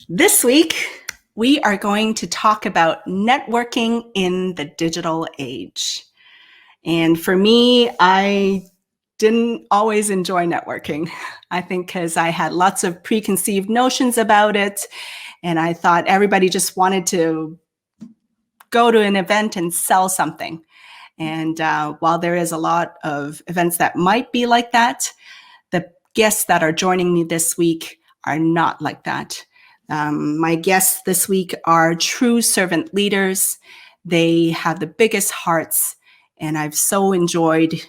This week, we are going to talk about networking in the digital age. And for me, I didn't always enjoy networking. I think because I had lots of preconceived notions about it. And I thought everybody just wanted to go to an event and sell something. And while there is a lot of events that might be like that, the guests that are joining me this week are not like that. My guests this week are true servant leaders. They have the biggest hearts, and I've so enjoyed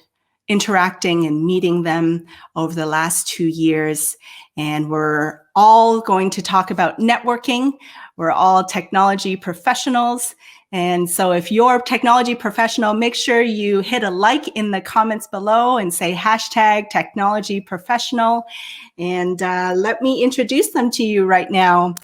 interacting and meeting them over the last 2 years. And we're all going to talk about networking. We're all technology professionals. And so if you're a technology professional, make sure you hit a like in the comments below and say #technologyprofessional. And let me introduce them to you right now.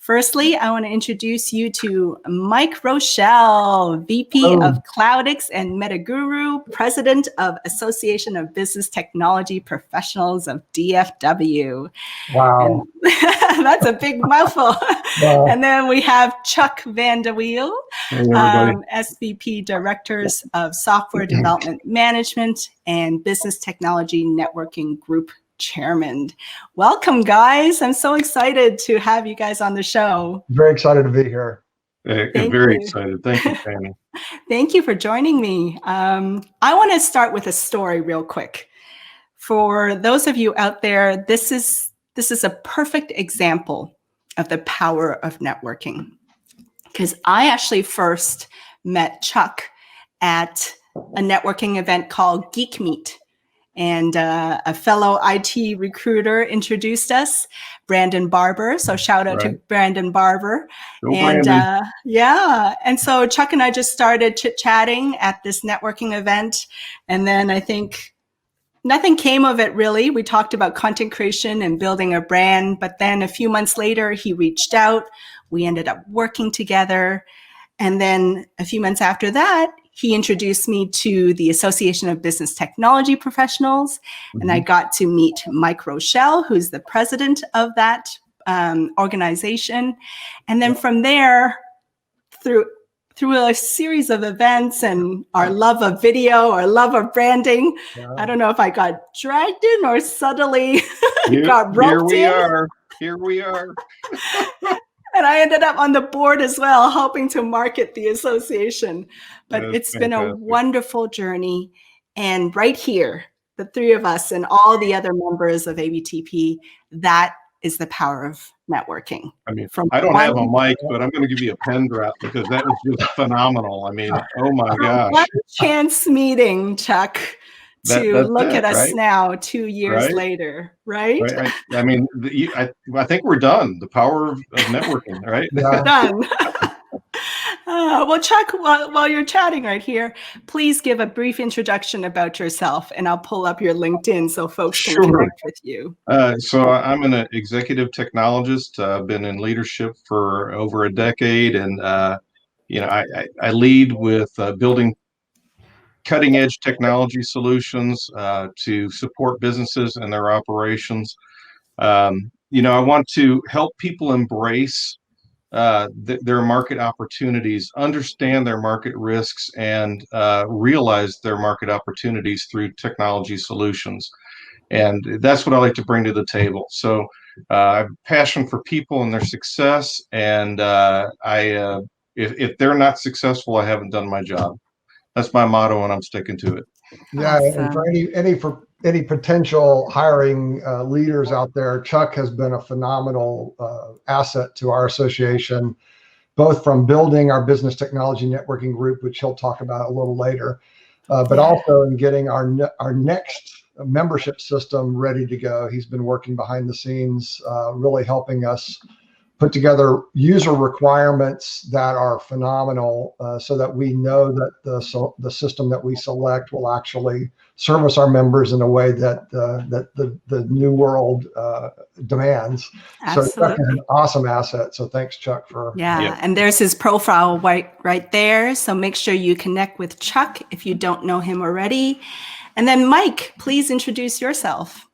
Firstly, I want to introduce you to Mike Rochelle, VP of Cloudix and Medigura, President of Association of Business Technology Professionals of DFW. Wow. And that's a big mouthful. Wow. And then we have Chuck VanDeweel, SVP Directors of Software Development Management and Business Technology Networking Group Chairman. Welcome, guys. I'm so excited to have you guys on the show. Very excited to be here. Very excited. Thank you, Fanny. Thank you for joining me. I want to start with a story real quick. For those of you out there, this is a perfect example of the power of networking. Because I actually first met Chuck at a networking event called Geek Meet. And a fellow IT recruiter introduced us, Brandon Barber. So shout out to Brandon Barber. And and so Chuck and I just started chit-chatting at this networking event. And then I think nothing came of it really. We talked about content creation and building a brand. But then a few months later, he reached out. We ended up working together. And then a few months after that, he introduced me to the Association of Business Technology Professionals, and I got to meet Mike Rochelle, who's the president of that organization. And then from there, through a series of events and our love of video, our love of branding, I don't know if I got dragged in or subtly got roped in. Here we are. And I ended up on the board as well, helping to market the association. But it's been a wonderful journey. And right here, the three of us and all the other members of ABTP, that is the power of networking. I mean, I don't have a mic, but I'm going to give you a pen drop because that was just phenomenal. I mean, oh my gosh. One chance meeting, Chuck, to look at us now 2 years later, right? I mean, I think we're done. The power of networking, right? Yeah. Done. Well, Chuck, while you're chatting right here, please give a brief introduction about yourself, and I'll pull up your LinkedIn so folks can connect with you. So I'm an executive technologist. I've been in leadership for over a decade, and I lead with building cutting-edge technology solutions to support businesses and their operations. I want to help people embrace their market opportunities, understand their market risks, and realize their market opportunities through technology solutions. And that's what I like to bring to the table. So I have a passion for people and their success, and if they're not successful, I haven't done my job. That's my motto, and I'm sticking to it. Yeah, and for any potential hiring leaders out there, Chuck has been a phenomenal asset to our association, both from building our business technology networking group, which he'll talk about a little later, but also in getting our next membership system ready to go. He's been working behind the scenes, really helping us put together user requirements that are phenomenal, so that we know that the system that we select will actually service our members in a way that the new world demands. So that's an awesome asset. So thanks, Chuck, for And there's his profile right there. So make sure you connect with Chuck if you don't know him already. And then Mike, please introduce yourself.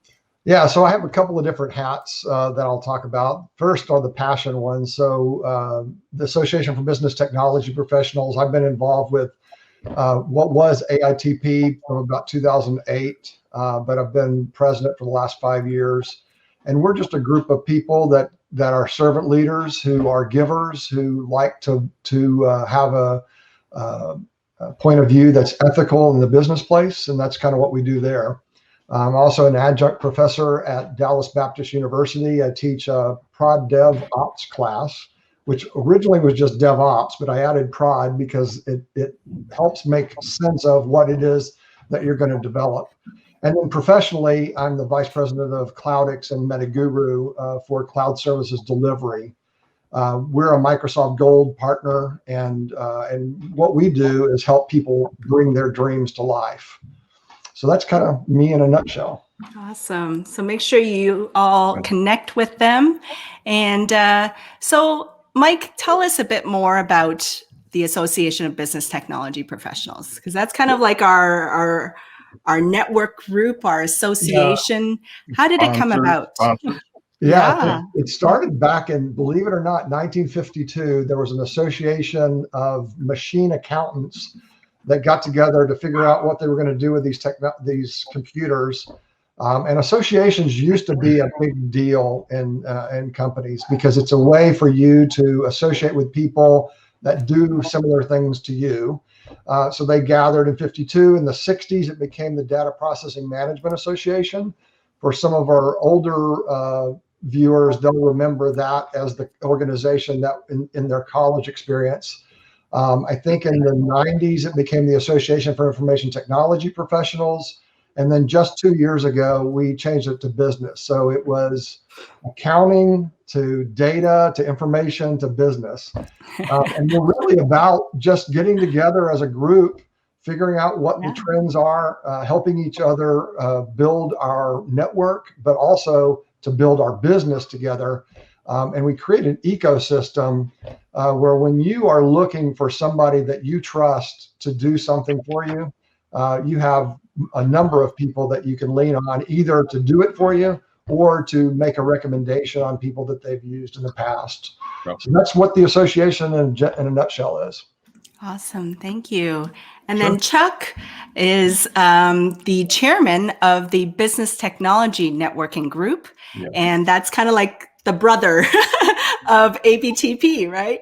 Yeah, so I have a couple of different hats that I'll talk about. First are the passion ones. So the Association for Business Technology Professionals, I've been involved with what was AITP from about 2008, but I've been president for the last 5 years. And we're just a group of people that are servant leaders, who are givers, who like to have a point of view that's ethical in the business place. And that's kind of what we do there. I'm also an adjunct professor at Dallas Baptist University. I teach a Prod Dev Ops class, which originally was just DevOps, but I added Prod because it helps make sense of what it is that you're going to develop. And then professionally, I'm the vice president of Cloudix and Medigura for cloud services delivery. We're a Microsoft Gold partner, and what we do is help people bring their dreams to life. So that's kind of me in a nutshell. Awesome. So make sure you all connect with them. And so, Mike, tell us a bit more about the Association of Business Technology Professionals, because that's kind of like our network group, our association. Yeah. How did it come about? Yeah, it started back in, believe it or not, 1952. There was an association of machine accountants that got together to figure out what they were going to do with these computers. And associations used to be a big deal in companies, because it's a way for you to associate with people that do similar things to you. So they gathered in 52. In the 60s, it became the Data Processing Management Association. For some of our older viewers, they'll remember that as the organization that in their college experience. I think in the 90s, it became the Association for Information Technology Professionals. And then just 2 years ago, we changed it to business. So it was accounting to data to information to business. And we're really about just getting together as a group, figuring out what the trends are, helping each other build our network, but also to build our business together. And we create an ecosystem where when you are looking for somebody that you trust to do something for you, you have a number of people that you can lean on, either to do it for you or to make a recommendation on people that they've used in the past. So that's what the association in a nutshell is. Awesome. Thank you. And then Chuck is the chairman of the Business Technology Networking Group. Yeah. And that's kind of like the brother of ABTP, right?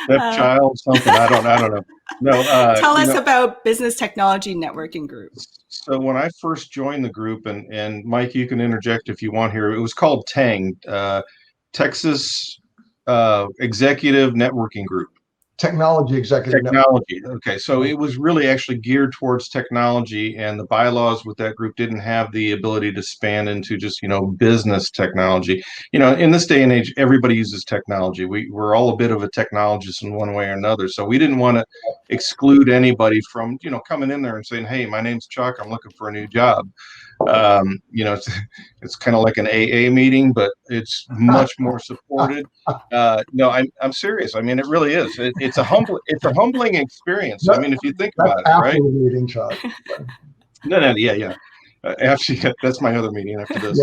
Child, something. I don't know. No. Tell us about Business Technology Networking Group. So when I first joined the group, and Mike, you can interject if you want here. It was called TANG, Texas Executive Networking Group. Technology Executive Technology. Okay, so it was really actually geared towards technology, and the bylaws with that group didn't have the ability to span into just, business technology. In this day and age, everybody uses technology. We're all a bit of a technologist in one way or another. So we didn't want to exclude anybody from, coming in there and saying, hey, my name's Chuck, I'm looking for a new job. It's kind of like an AA meeting, but it's much more supported. No, I'm serious. I mean, it really is. It's a humbling experience. I mean, if you think about it, right? The meeting, Chuck. No, yeah. Actually, that's my other meeting after this.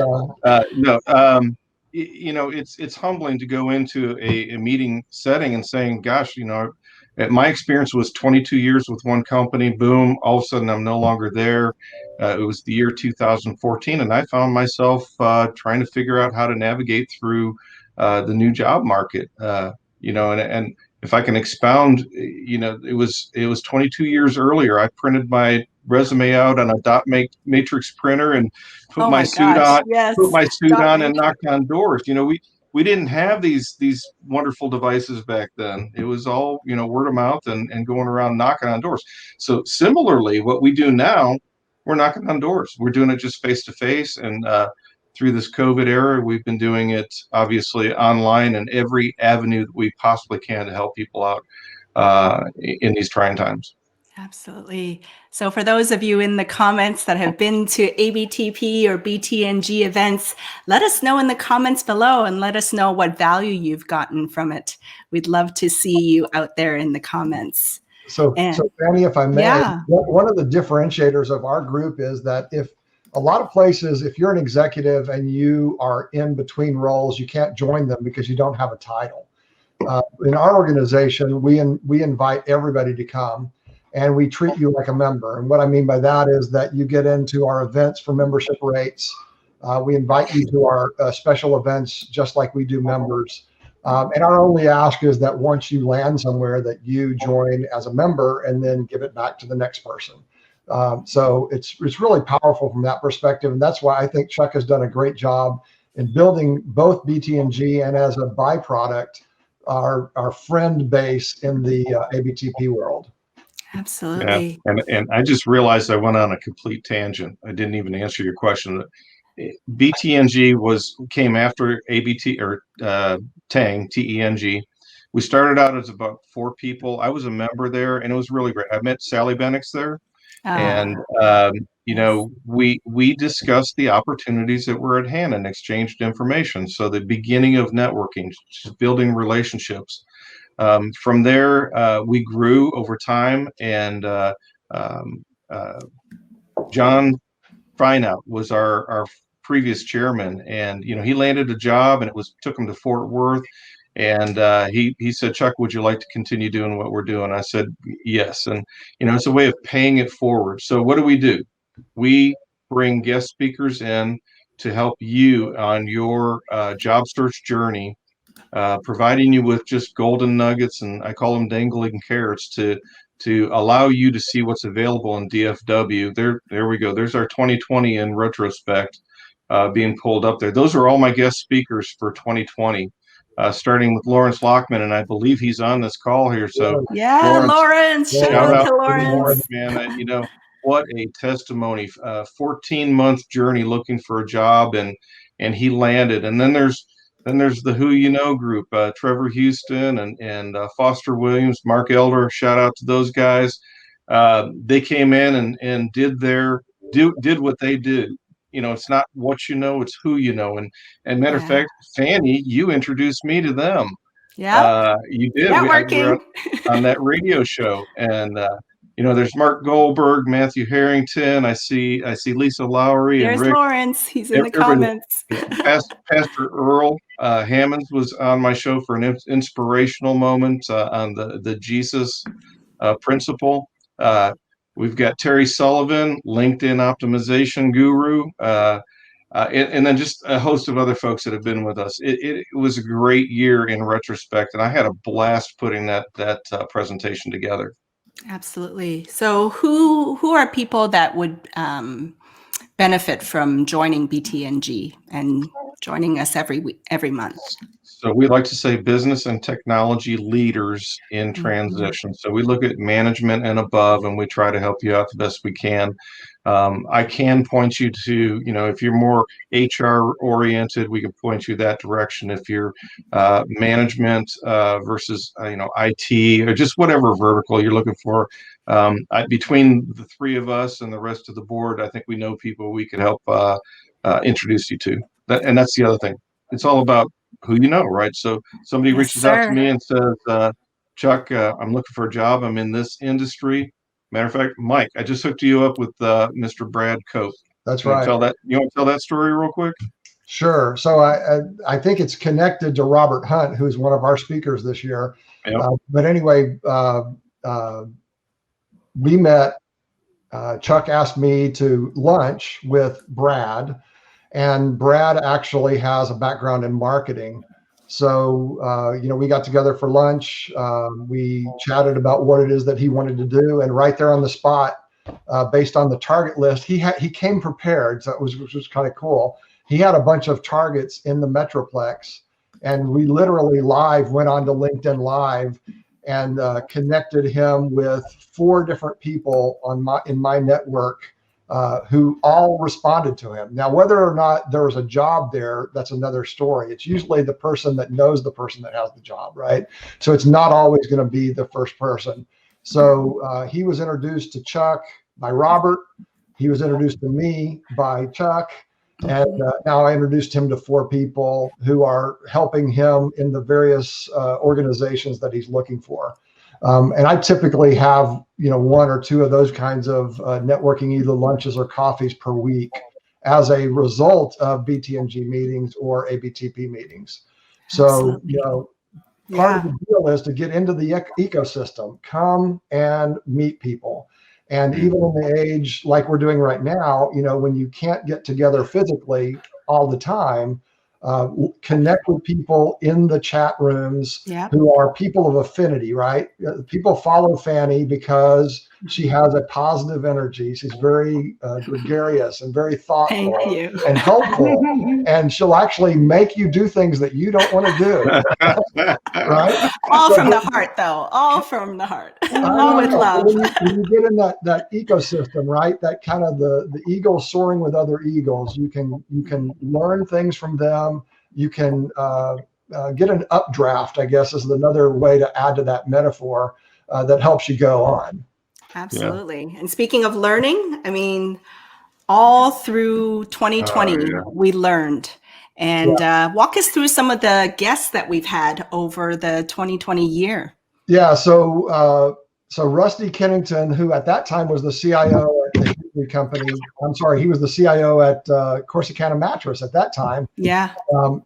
It's humbling to go into a meeting setting and saying, gosh, my experience was 22 years with one company. Boom, all of a sudden I'm no longer there. It was the year 2014, and I found myself trying to figure out how to navigate through the new job market. And if I can expound, it was 22 years earlier. I printed my resume out on a dot matrix printer and put my suit on and knocked on doors. We didn't have these wonderful devices back then. It was all, word of mouth and going around knocking on doors. So similarly, what we do now, we're knocking on doors. We're doing it just face to face. And through this COVID era. We've been doing it obviously online and every avenue that we possibly can to help people out in these trying times. Absolutely. So for those of you in the comments that have been to ABTP or BTNG events, let us know in the comments below and let us know what value you've gotten from it. We'd love to see you out there in the comments. So Fanny, if I may, yeah. one of the differentiators of our group is that if a lot of places, if you're an executive and you are in between roles, you can't join them because you don't have a title. In our organization, we invite everybody to come. And we treat you like a member. And what I mean by that is that you get into our events for membership rates. We invite you to our special events, just like we do members. And our only ask is that once you land somewhere that you join as a member and then give it back to the next person. So it's really powerful from that perspective. And that's why I think Chuck has done a great job in building both BTNG and as a byproduct, our friend base in the ABTP world. Absolutely. Yeah. And I just realized I went on a complete tangent. I didn't even answer your question. BTNG came after ABT or TANG, TENG. We started out as about 4 people. I was a member there, and it was really great. I met Sally Bennix there, and you know, we discussed the opportunities that were at hand and exchanged information. So the beginning of networking, just building relationships. From there, we grew over time, and John Feinout was our previous chairman, and you know, he landed a job, and took him to Fort Worth, and he said, "Chuck, would you like to continue doing what we're doing?" I said, "Yes," and you know, it's a way of paying it forward. So what do? We bring guest speakers in to help you on your job search journey. Providing you with just golden nuggets, and I call them dangling carrots, to allow you to see what's available in DFW. There we go. There's our 2020 in retrospect being pulled up there. Those are all my guest speakers for 2020, starting with Lawrence Lockman, and I believe he's on this call here. So yeah, Lawrence, shout out to Lawrence. Man, you know, what a testimony. 14-month journey looking for a job, and he landed. And then there's the Who You Know group, Trevor Houston and Foster Williams, Mark Elder. Shout out to those guys. They came in and did what they do. You know, it's not what you know, it's who you know. And matter of fact, Fanny, you introduced me to them. Yeah, you did. Networking. On that radio show, and you know, there's Mark Goldberg, Matthew Harrington. I see Lisa Lowry. There's and Rick. Lawrence. He's in the comments. Pastor Earl Hammonds was on my show for an inspirational moment on the Jesus principle. We've got Terry Sullivan, LinkedIn optimization guru, and then just a host of other folks that have been with us. It was a great year in retrospect, and I had a blast putting that presentation together. Absolutely. So who are people that would benefit from joining BTNG and joining us every month? So we like to say business and technology leaders in transition. So we look at management and above, and we try to help you out the best we can. I can point you to, you know, if you're more HR oriented, we can point you that direction. If you're management versus, you know, IT or just whatever vertical you're looking for, between the 3 of us and the rest of the board, I think we know people we could help introduce you to. And that's the other thing. It's all about who you know, right? So somebody reaches out to me and says, Chuck, I'm looking for a job. I'm in this industry. Matter of fact, Mike, I just hooked you up with Mr. Brad Cope. That's right. You want to tell that story real quick? Sure. So I think it's connected to Robert Hunt, who's one of our speakers this year. Yep. But anyway, we met. Chuck asked me to lunch with Brad. And Brad actually has a background in marketing. So, you know, we got together for lunch. We chatted about what it is that he wanted to do. And right there on the spot, based on the target list, he came prepared. So which was kind of cool. He had a bunch of targets in the Metroplex. And we literally went on to LinkedIn Live and connected him with 4 different people in my network. who all responded to him. Now, whether or not there was a job there, that's another story. It's usually the person that knows the person that has the job, right? So it's not always going to be the first person. So he was introduced to Chuck by Robert. He was introduced to me by Chuck. And now I introduced him to 4 people who are helping him in the various organizations that he's looking for. And I typically have, 1 or 2 of those kinds of networking, either lunches or coffees per week as a result of BTNG meetings or ABTP meetings. So, part of the deal is to get into the ecosystem, come and meet people. And even in the age like we're doing right now, when you can't get together physically all the time, connect with people in the chat rooms who are people of affinity, right? People follow Fanny because she has a positive energy. She's very gregarious and very thoughtful and helpful. And she'll actually make you do things that you don't want to do. Right? All from the heart, though. All from the heart. All with love. When you get in that ecosystem, right? That kind of the eagle soaring with other eagles, you can learn things from them. You can get an updraft, I guess, is another way to add to that metaphor that helps you go on. Absolutely. Yeah. And speaking of learning, I mean, all through 2020, we learned. And walk us through some of the guests that we've had over the 2020 year. Yeah, so Rusty Kennington, who at that time was the CIO at the Hickory company, he was the CIO at Corsicana Mattress at that time. Yeah.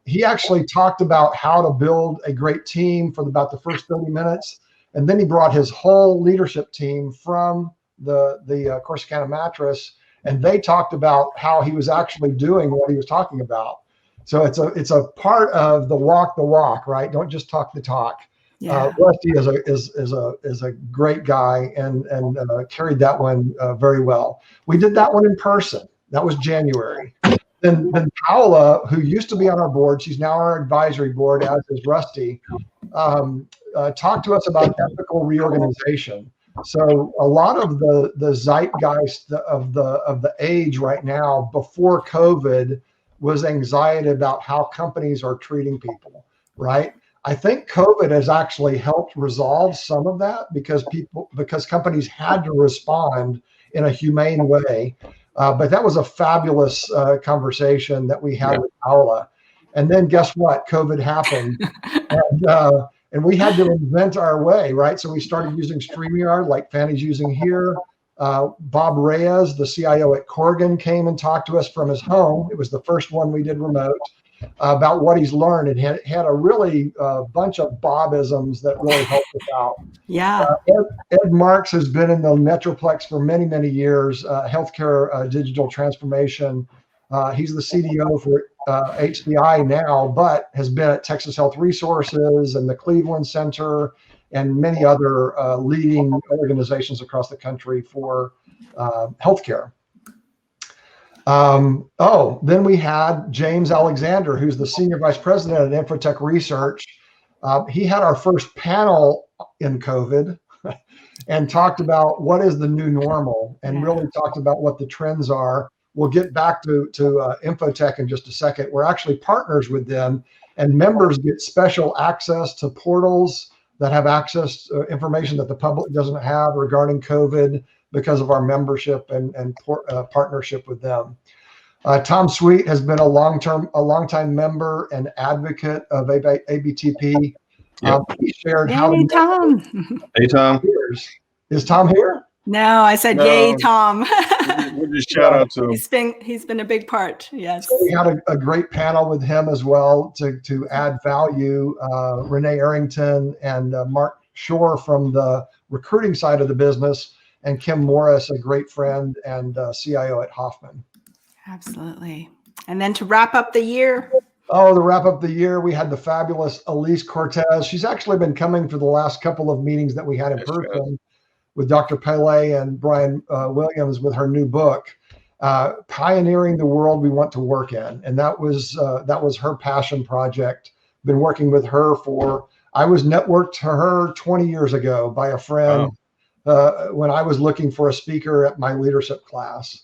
He actually talked about how to build a great team for about the first 30 minutes. And then he brought his whole leadership team from the Corsicana Mattress, and they talked about how he was actually doing what he was talking about. So it's a part of the walk, right? Don't just talk the talk. Yeah. Rusty is a great guy and carried that one very well. We did that one in person. That was January. Then Paola, who used to be on our board, she's now on our advisory board, as is Rusty, talked to us about ethical reorganization. So a lot of the zeitgeist of the age right now before COVID was anxiety about how companies are treating people, right? I think COVID has actually helped resolve some of that because companies had to respond in a humane way. But that was a fabulous conversation that we had with Paola. And then guess what? COVID happened. And we had to invent our way, right? So we started using StreamYard like Fanny's using here. Bob Reyes, the CIO at Corgan, came and talked to us from his home. It was the first one we did remote about what he's learned, and had a really bunch of Bobisms that really helped us out. Yeah. Ed Marks has been in the Metroplex for many, many years, healthcare digital transformation. He's the CDO for HCI now, but has been at Texas Health Resources and the Cleveland Center and many other leading organizations across the country for healthcare. Then we had James Alexander, who's the Senior Vice President at Infotech Research. He had our first panel in COVID and talked about what is the new normal and really talked about what the trends are. We'll get back to Infotech in just a second. We're actually partners with them, and members get special access to portals that have access to information that the public doesn't have regarding COVID because of our membership and partnership with them. Tom Sweet has been a long-time member and advocate of ABTP. He shared how. Yay, Tom. Hey, Tom. Is Tom here? No, I said, yay, Tom. We'll just shout out to him. He's been a big part. Yes. So we had a great panel with him as well to add value. Renee Arrington and Mark Shore from the recruiting side of the business, and Kim Morris, a great friend and CIO at Hoffman. Absolutely. And then to wrap up the year. To wrap up the year, we had the fabulous Elise Cortez. She's actually been coming for the last couple of meetings that we had in person with Dr. Pele and Brian Williams with her new book, Pioneering the World We Want to Work In. And that was her passion project. Been working with her I was networked to her 20 years ago by a friend when I was looking for a speaker at my leadership class.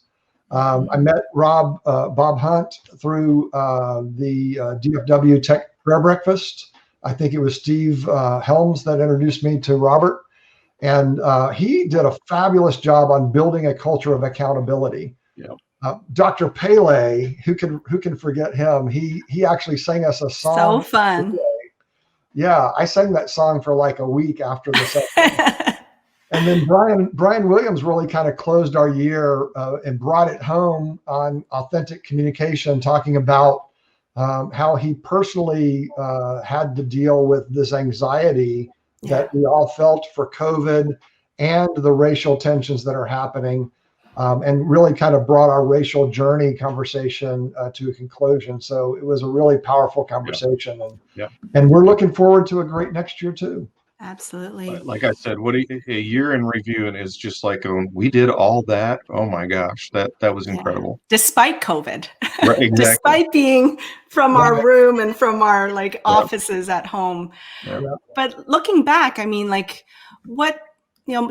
I met Bob Hunt through the DFW Tech Prayer Breakfast. I think it was Steve Helms that introduced me to Robert. And he did a fabulous job on building a culture of accountability. Yeah. Dr. Pele, who can forget him? He actually sang us a song. So fun. Yeah, I sang that song for like a week after the session. And then Brian Williams really kind of closed our year and brought it home on authentic communication, talking about how he personally had to deal with this anxiety that we all felt for COVID and the racial tensions that are happening, and really kind of brought our racial journey conversation to a conclusion. So it was a really powerful conversation, and we're looking forward to a great next year too. Absolutely. Like I said, what a year in review, and it's just like we did all that. Oh my gosh, that was incredible. Despite COVID, right, exactly. Despite being from our room and from our offices at home. Yep. But looking back, I mean, what,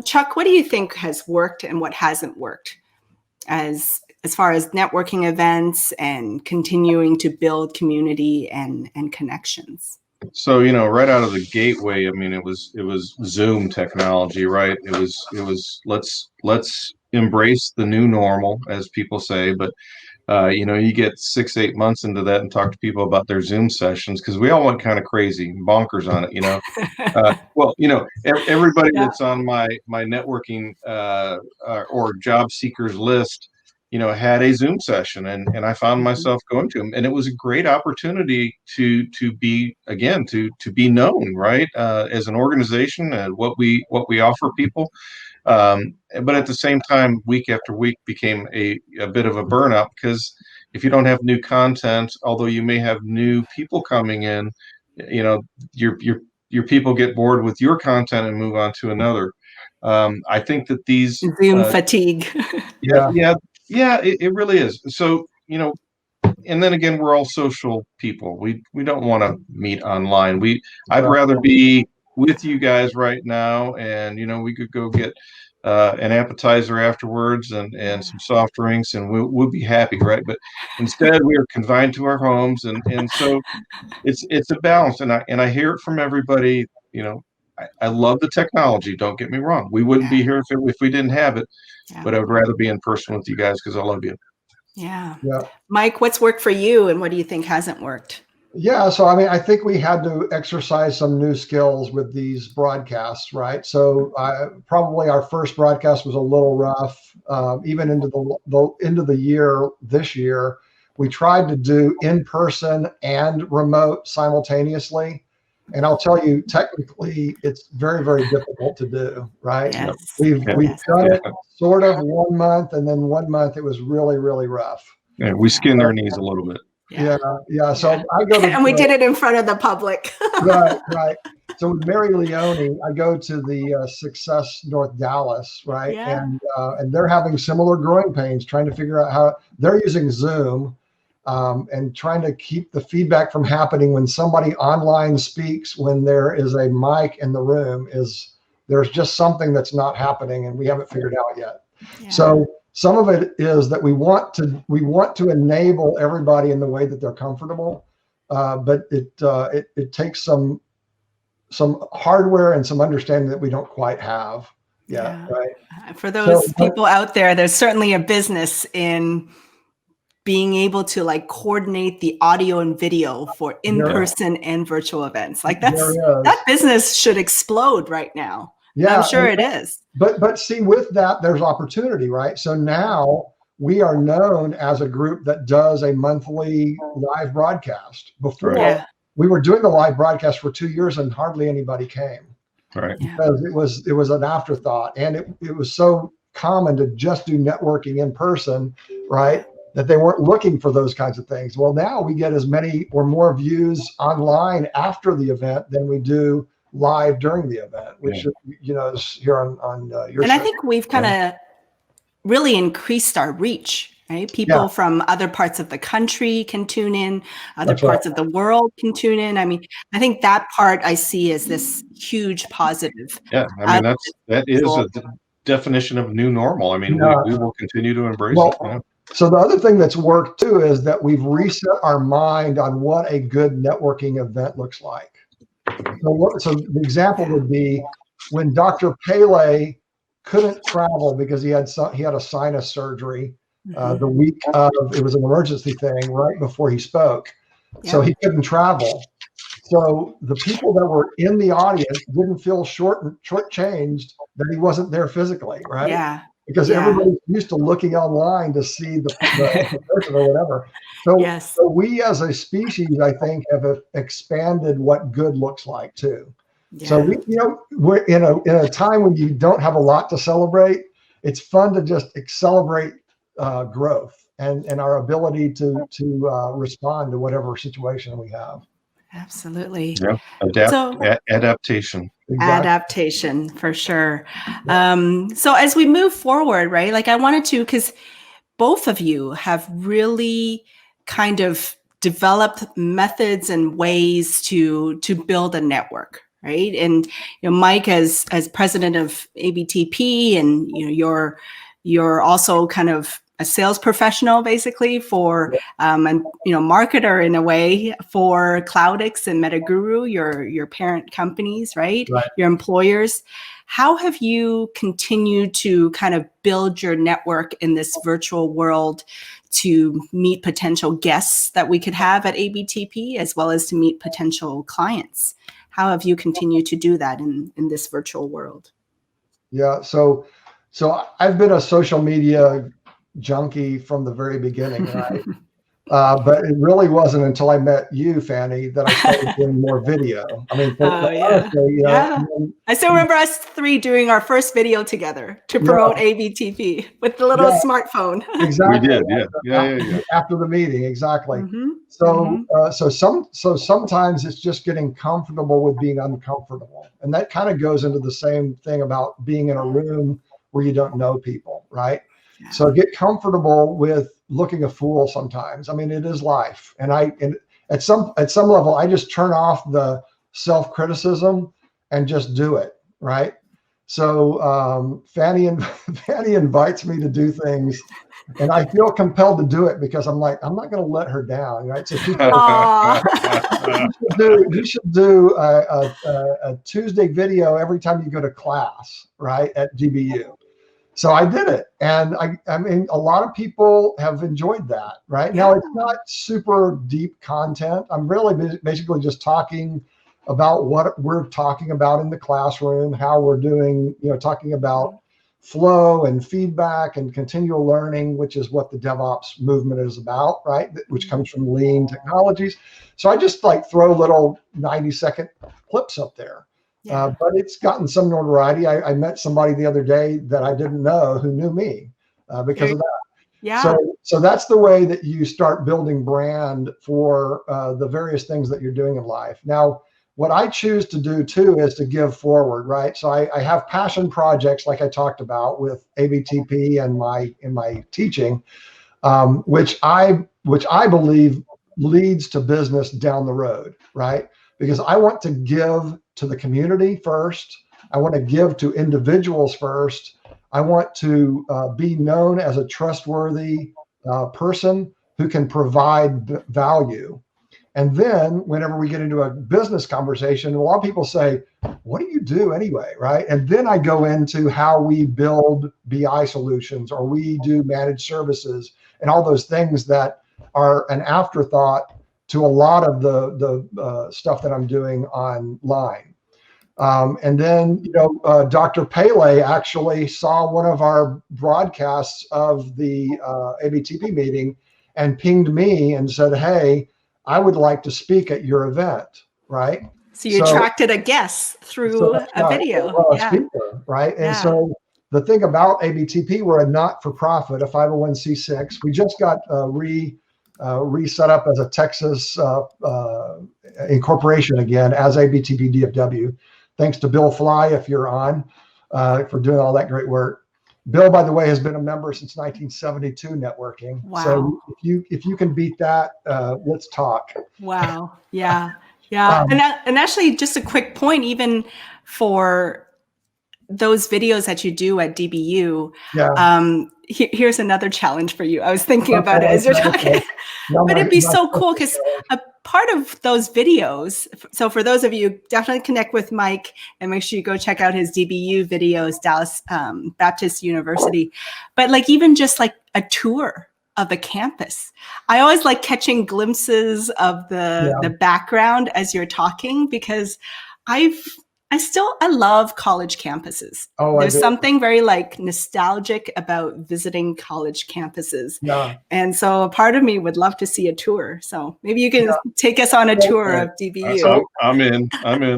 Chuck, what do you think has worked and what hasn't worked as far as networking events and continuing to build community and connections? So, right out of the gateway, I mean, it was Zoom technology, right? It was let's embrace the new normal, as people say. But you get 6-8 months into that and talk to people about their Zoom sessions, because we all went kind of crazy, bonkers on it. Well, everybody that's on my networking or job seekers list, had a Zoom session, and I found myself going to them, and it was a great opportunity to be known, right, as an organization and what we offer people. But at the same time, week after week became a bit of a burnout, because if you don't have new content, although you may have new people coming in, your people get bored with your content and move on to another. I think that these Zoom fatigue. Yeah, it really is. So, and then again, we're all social people. We don't want to meet online. I'd rather be with you guys right now, and we could go get an appetizer afterwards and some soft drinks, and we'll be happy, right? But instead, we are confined to our homes, and so it's a balance. And I hear it from everybody. I love the technology. Don't get me wrong. We wouldn't be here if we didn't have it. But I'd rather be in person with you guys because I love you. Yeah. Mike, what's worked for you and what do you think hasn't worked? Yeah. So, I mean, I think we had to exercise some new skills with these broadcasts, right? So probably our first broadcast was a little rough. Even into the end of the year, this year, we tried to do in-person and remote simultaneously. And I'll tell you, technically, it's very, very difficult to do, right? Yes. We've done it sort of 1 month, and then 1 month it was really, really rough. Yeah, we skinned our knees a little bit. Yeah. So I go to, and we did it in front of the public. right. So with Mary Leone, I go to the Success North Dallas, right? Yeah. And they're having similar growing pains, trying to figure out how they're using Zoom. And trying to keep the feedback from happening when somebody online speaks, when there is a mic in the room, there's just something that's not happening, and we haven't figured out yet. Yeah. So some of it is that we want to enable everybody in the way that they're comfortable, but it takes some hardware and some understanding that we don't quite have yet. Right? For those people out there, there's certainly a business in being able to coordinate the audio and video for in-person and virtual events. That business should explode right now. Yeah, I'm sure it is. But see, with that, there's opportunity, right? So now we are known as a group that does a monthly live broadcast. Before we were doing the live broadcast for 2 years and hardly anybody came. Right. Because it was an afterthought, and it was so common to just do networking in person, right? That they weren't looking for those kinds of things. Well, now we get as many or more views online after the event than we do live during the event, which is here on your And show. I think we've kind of really increased our reach, right? People from other parts of the country can tune in, other parts of the world can tune in. I mean, I think that part I see as this huge positive. Yeah, I mean, that is a definition of new normal. I mean, we will continue to embrace it. So the other thing that's worked too is that we've reset our mind on what a good networking event looks like. So the example would be when Dr. Pele couldn't travel because he had a sinus surgery the week of, it was an emergency thing right before he spoke. So he couldn't travel. So the people that were in the audience didn't feel shortchanged that he wasn't there physically, right? Yeah. Because everybody's used to looking online to see the person or whatever. So we as a species, I think, have expanded what good looks like too. Yeah. So we're in a time when you don't have a lot to celebrate. It's fun to just celebrate growth and our ability to respond to whatever situation we have. Absolutely. Yeah. Adaptation. Exactly. Adaptation for sure. So as we move forward, right? Like I wanted to, because both of you have really kind of developed methods and ways to build a network, right? And Mike as president of ABTP, and you're also kind of a sales professional basically for and marketer in a way for Cloudix and Medigura, your parent companies, right? Your employers. How have you continued to kind of build your network in this virtual world to meet potential guests that we could have at ABTP, as well as to meet potential clients? How have you continued to do that in this virtual world? Yeah, so I've been a social media junkie from the very beginning, right? But it really wasn't until I met you, Fanny, that I started doing more video. I mean, honestly, I still remember us three doing our first video together to promote ABTP with the little smartphone. Exactly. We did, yeah. After the meeting, exactly. So sometimes it's just getting comfortable with being uncomfortable, and that kind of goes into the same thing about being in a room where you don't know people, right? Yeah. So get comfortable with looking a fool sometimes. I mean, it is life. And at some level, I just turn off the self-criticism and just do it, right? So Fanny invites me to do things, and I feel compelled to do it because I'm like, I'm not going to let her down, right? So you should do a Tuesday video every time you go to class, right, at GBU. So I did it. And I mean, a lot of people have enjoyed that, right? Now, it's not super deep content. I'm really basically just talking about what we're talking about in the classroom, how we're doing, talking about flow and feedback and continual learning, which is what the DevOps movement is about, right? Which comes from lean technologies. So I just throw little 90-second clips up there. But it's gotten some notoriety. I met somebody the other day that I didn't know who knew me because of that. Yeah. So that's the way that you start building brand for the various things that you're doing in life. Now, what I choose to do too is to give forward, right? So I have passion projects like I talked about with ABTP and in my teaching, which I believe leads to business down the road, right? Because I want to give to the community first. I want to give to individuals first. I want to be known as a trustworthy person who can provide value. And then whenever we get into a business conversation, a lot of people say, what do you do anyway, right? And then I go into how we build BI solutions, or we do managed services and all those things that are an afterthought to a lot of the stuff that I'm doing online. And then, Dr. Pele actually saw one of our broadcasts of the ABTP meeting and pinged me and said, hey, I would like to speak at your event, right? So you attracted a guest through a video. A speaker, right? And so the thing about ABTP, we're a not-for-profit, a 501c6. We just got reset up as a Texas incorporation again as ABTP DFW. Thanks to Bill Fly, if you're on, for doing all that great work. Bill, by the way, has been a member since 1972 networking. Wow. So if you can beat that, let's talk. Wow. Yeah. Yeah. And actually, just a quick point, even for those videos that you do at DBU, Yeah. Here's another challenge for you. I was thinking about it as you're talking, but it'd be so cool because a part of those videos. So for those of you, definitely connect with Mike and make sure you go check out his DBU videos, Dallas Baptist University. But like even just like a tour of the campus. I always like catching glimpses of the background as you're talking, because I love college campuses. Oh, there's something very like nostalgic about visiting college campuses. Yeah. And so a part of me would love to see a tour. So maybe you can take us on a tour of DBU. So I'm in.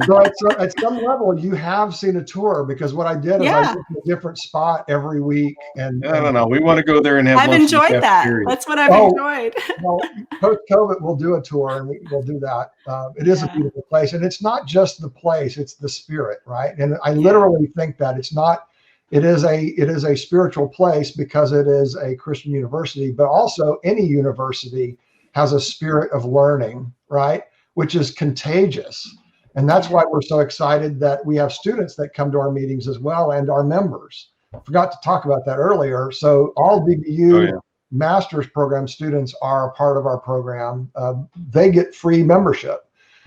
So at some level, you have seen a tour, because what I did is I went to a different spot every week. And no. We want to go there and have I've lunch enjoyed that. That's what I've enjoyed. Well, post-COVID, we'll do a tour and we'll do that. It is a beautiful place. And it's not just the place, it's the spirit, right? And I literally think that it is a spiritual place because it is a Christian university, but also any university has a spirit of learning, right? Which is contagious. And that's why we're so excited that we have students that come to our meetings as well, and our members. I forgot to talk about that earlier. So all DBU master's program students are a part of our program. They get free membership.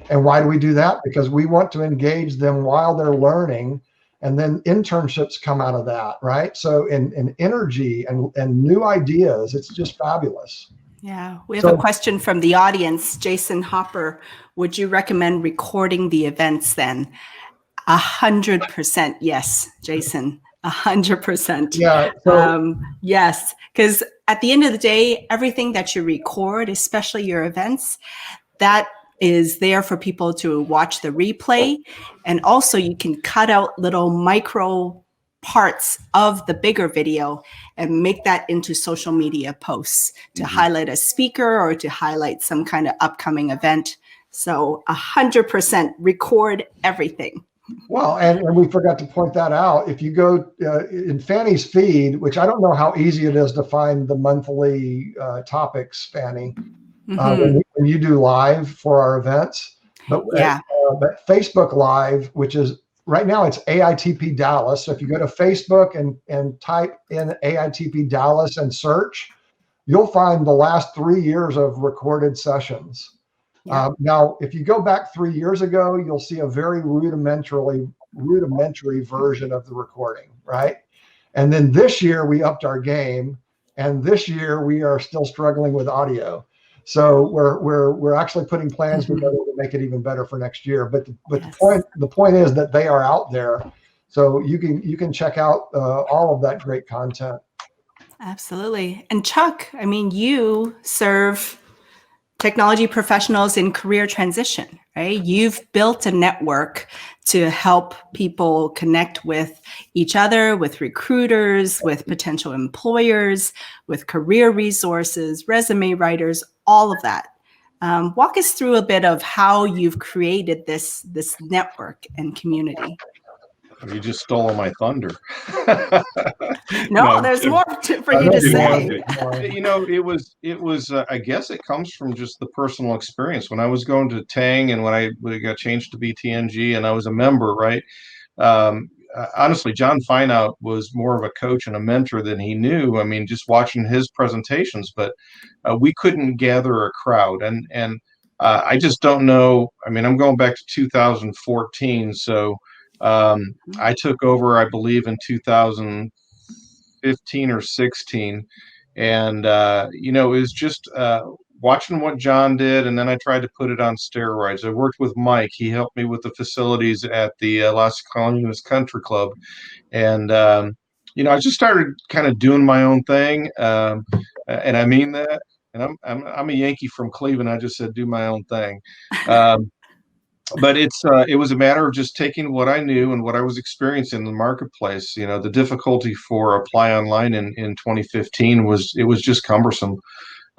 And why do we do that? Because we want to engage them while they're learning, and then internships come out of that, right? So in energy and new ideas, it's just fabulous. Yeah, we have a question from the audience. Jason Hopper, would you recommend recording the events then? 100% yes, Jason, 100%. Yeah. Yes, because at the end of the day, everything that you record, especially your events, that is there for people to watch the replay. And also you can cut out little micro parts of the bigger video and make that into social media posts to highlight a speaker or to highlight some kind of upcoming event. So 100% record everything. Well, and we forgot to point that out. If you go in Fanny's feed, which I don't know how easy it is to find the monthly topics, Fanny, when you do live for our events, but Facebook Live, which is right now it's AITP Dallas. So if you go to Facebook and type in AITP Dallas and search, you'll find the last 3 years of recorded sessions. Now, if you go back 3 years ago, you'll see a very rudimentary version of the recording, right? And then this year we upped our game, and this year we are still struggling with audio. So we're actually putting plans together to make it even better for next year. But the point is that they are out there, so you can check out all of that great content. Absolutely. And Chuck, I mean, you serve technology professionals in career transition, right? You've built a network to help people connect with each other, with recruiters, with potential employers, with career resources, resume writers, all of that. Walk us through a bit of how you've created this network and community. You just stole my thunder. No, there's more for you to say. You know, it was. I guess it comes from just the personal experience. When I was going to Tang, and when I got changed to BTNG, and I was a member, right? Honestly, John Fineout was more of a coach and a mentor than he knew. I mean, just watching his presentations, but we couldn't gather a crowd, and I just don't know. I mean, I'm going back to 2014, so. I took over, I believe, in 2015 or 16. And, you know, it was just watching what John did. And then I tried to put it on steroids. I worked with Mike. He helped me with the facilities at the Las Colinas Country Club. And, you know, I just started kind of doing my own thing. And I mean that. And I'm a Yankee from Cleveland. I just said, do my own thing. But it was a matter of just taking what I knew and what I was experiencing in the marketplace. You know, the difficulty for Apply Online in 2015 was just cumbersome.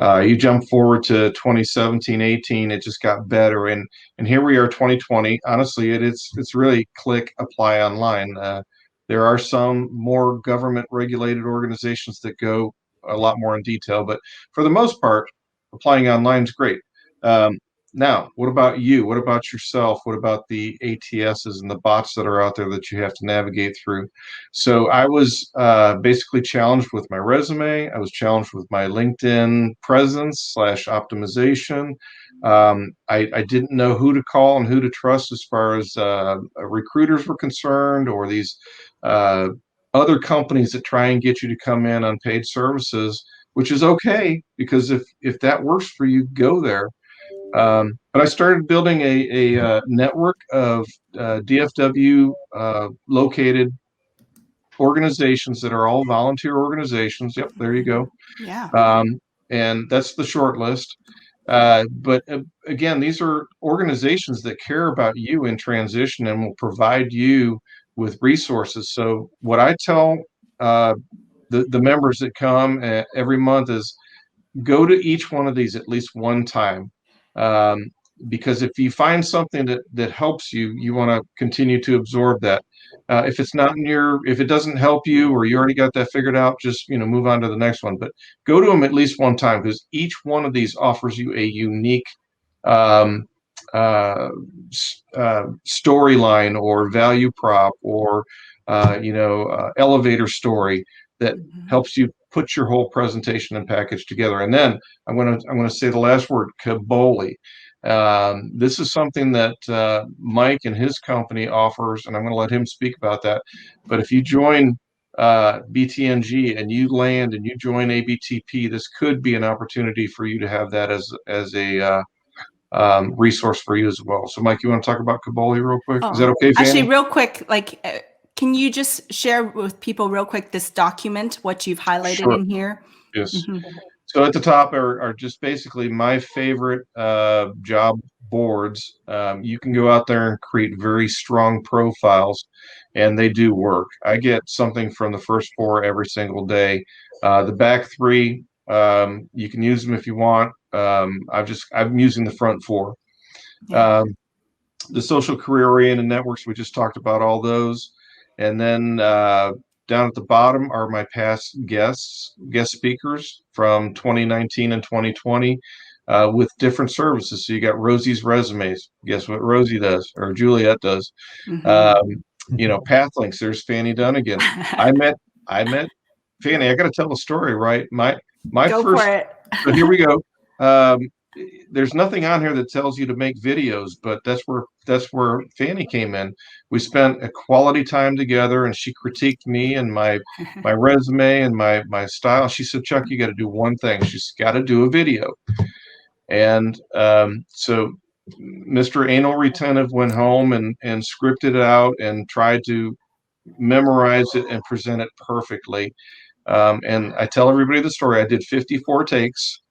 You jump forward to 2017, 18, it just got better, and here we are, 2020. Honestly, it's really click Apply Online. There are some more government regulated organizations that go a lot more in detail, but for the most part, applying online is great. Now, what about you? What about yourself? What about the ATSs and the bots that are out there that you have to navigate through? So I was basically challenged with my resume. I was challenged with my LinkedIn presence / optimization. I didn't know who to call and who to trust as far as recruiters were concerned, or these other companies that try and get you to come in on paid services, which is okay, because if that works for you, go there. But I started building a network of DFW located organizations that are all volunteer organizations. Yep, there you go. Yeah. And that's the short list. But again, these are organizations that care about you in transition and will provide you with resources. So what I tell the members that come every month is, go to each one of these at least one time. Because if you find something that helps you, you want to continue to absorb that. If it's not if it doesn't help you, or you already got that figured out, just move on to the next one. But go to them at least one time, because each one of these offers you a unique um, storyline or value prop, or elevator story that helps you put your whole presentation and package together. And then I'm going to say the last word, Kaboli. This is something that Mike and his company offers, and I'm going to let him speak about that. But if you join BTNG and you land and you join ABTP, this could be an opportunity for you to have that as a resource for you as well. So, Mike, you want to talk about Kaboli real quick? Is that okay, Fanny? Actually, real quick, can you just share with people real quick this document, what you've highlighted in here? Yes. So at the top are just basically my favorite job boards. You can go out there and create very strong profiles, and they do work. I get something from the first 4 every single day. The back 3, you can use them if you want. I'm using the front 4. Yeah. The social career oriented networks, we just talked about all those. And then down at the bottom are my past guest speakers from 2019 and 2020 with different services. So you got Rosie's resumes. Guess what Rosie does, or Juliet does? Pathlinks. There's Fanny Dunnigan. I met Fanny. I got to tell a story, right? My Go first. for it. So here we go. There's nothing on here that tells you to make videos, but that's where Fanny came in. We spent a quality time together, and she critiqued me and my resume and my style. She said, "Chuck, you got to do one thing. She's got to do a video." And so Mr. Anal Retentive went home and scripted it out and tried to memorize it and present it perfectly. And I tell everybody the story. I did 54 takes.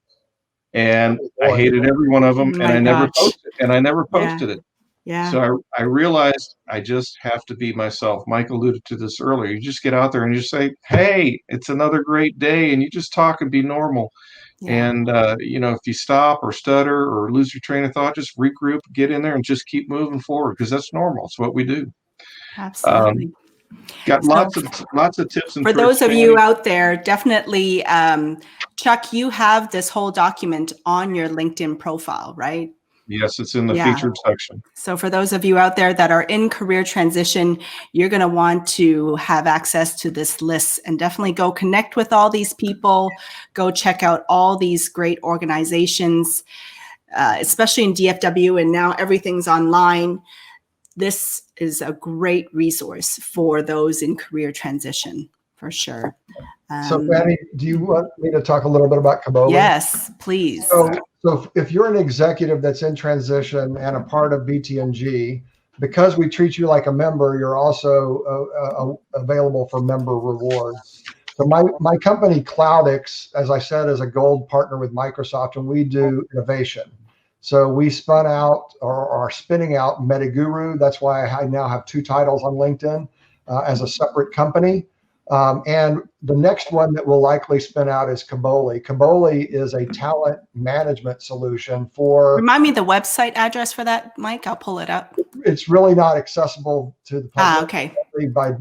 And I hated every one of them, and I never posted it. Yeah. So I realized I just have to be myself. Mike alluded to this earlier. You just get out there and you just say, "Hey, it's another great day," and you just talk and be normal. Yeah. And if you stop or stutter or lose your train of thought, just regroup, get in there, and just keep moving forward, because that's normal. It's what we do. Absolutely. Got lots of tips and for tricks. Those of you out there, definitely, Chuck, you have this whole document on your LinkedIn profile, right? Yes, it's in the featured section. So for those of you out there that are in career transition, you're going to want to have access to this list, and definitely go connect with all these people. Go check out all these great organizations, especially in DFW, and now everything's online. This is a great resource for those in career transition, for sure. So, Fanny, do you want me to talk a little bit about Kaboli? Yes, please. So if you're an executive that's in transition and a part of BTNG, because we treat you like a member, you're also available for member rewards. So my company, Cloudix, as I said, is a gold partner with Microsoft, and we do innovation. So we spun out or are spinning out Medigura. That's why I now have 2 titles on LinkedIn as a separate company. And the next one that will likely spin out is Kaboli. Kaboli is a talent management solution for. Remind me the website address for that, Mike. I'll pull it up. It's really not accessible to the public. Okay. By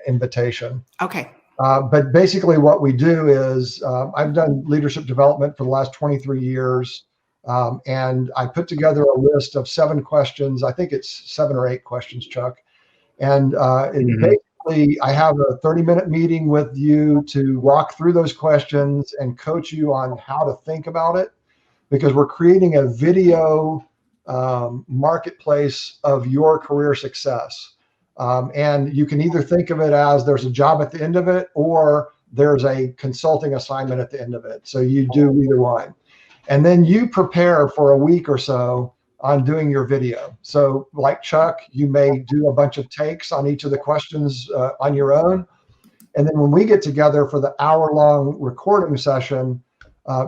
invitation. Okay. But basically what we do is I've done leadership development for the last 23 years. And I put together a list of 7 questions. I think it's 7 or 8 questions, Chuck. And basically, I have a 30-minute meeting with you to walk through those questions and coach you on how to think about it, because we're creating a video marketplace of your career success. And you can either think of it as there's a job at the end of it, or there's a consulting assignment at the end of it. So you do either one. And then you prepare for a week or so on doing your video. So like Chuck, you may do a bunch of takes on each of the questions on your own. And then when we get together for the hour-long recording session,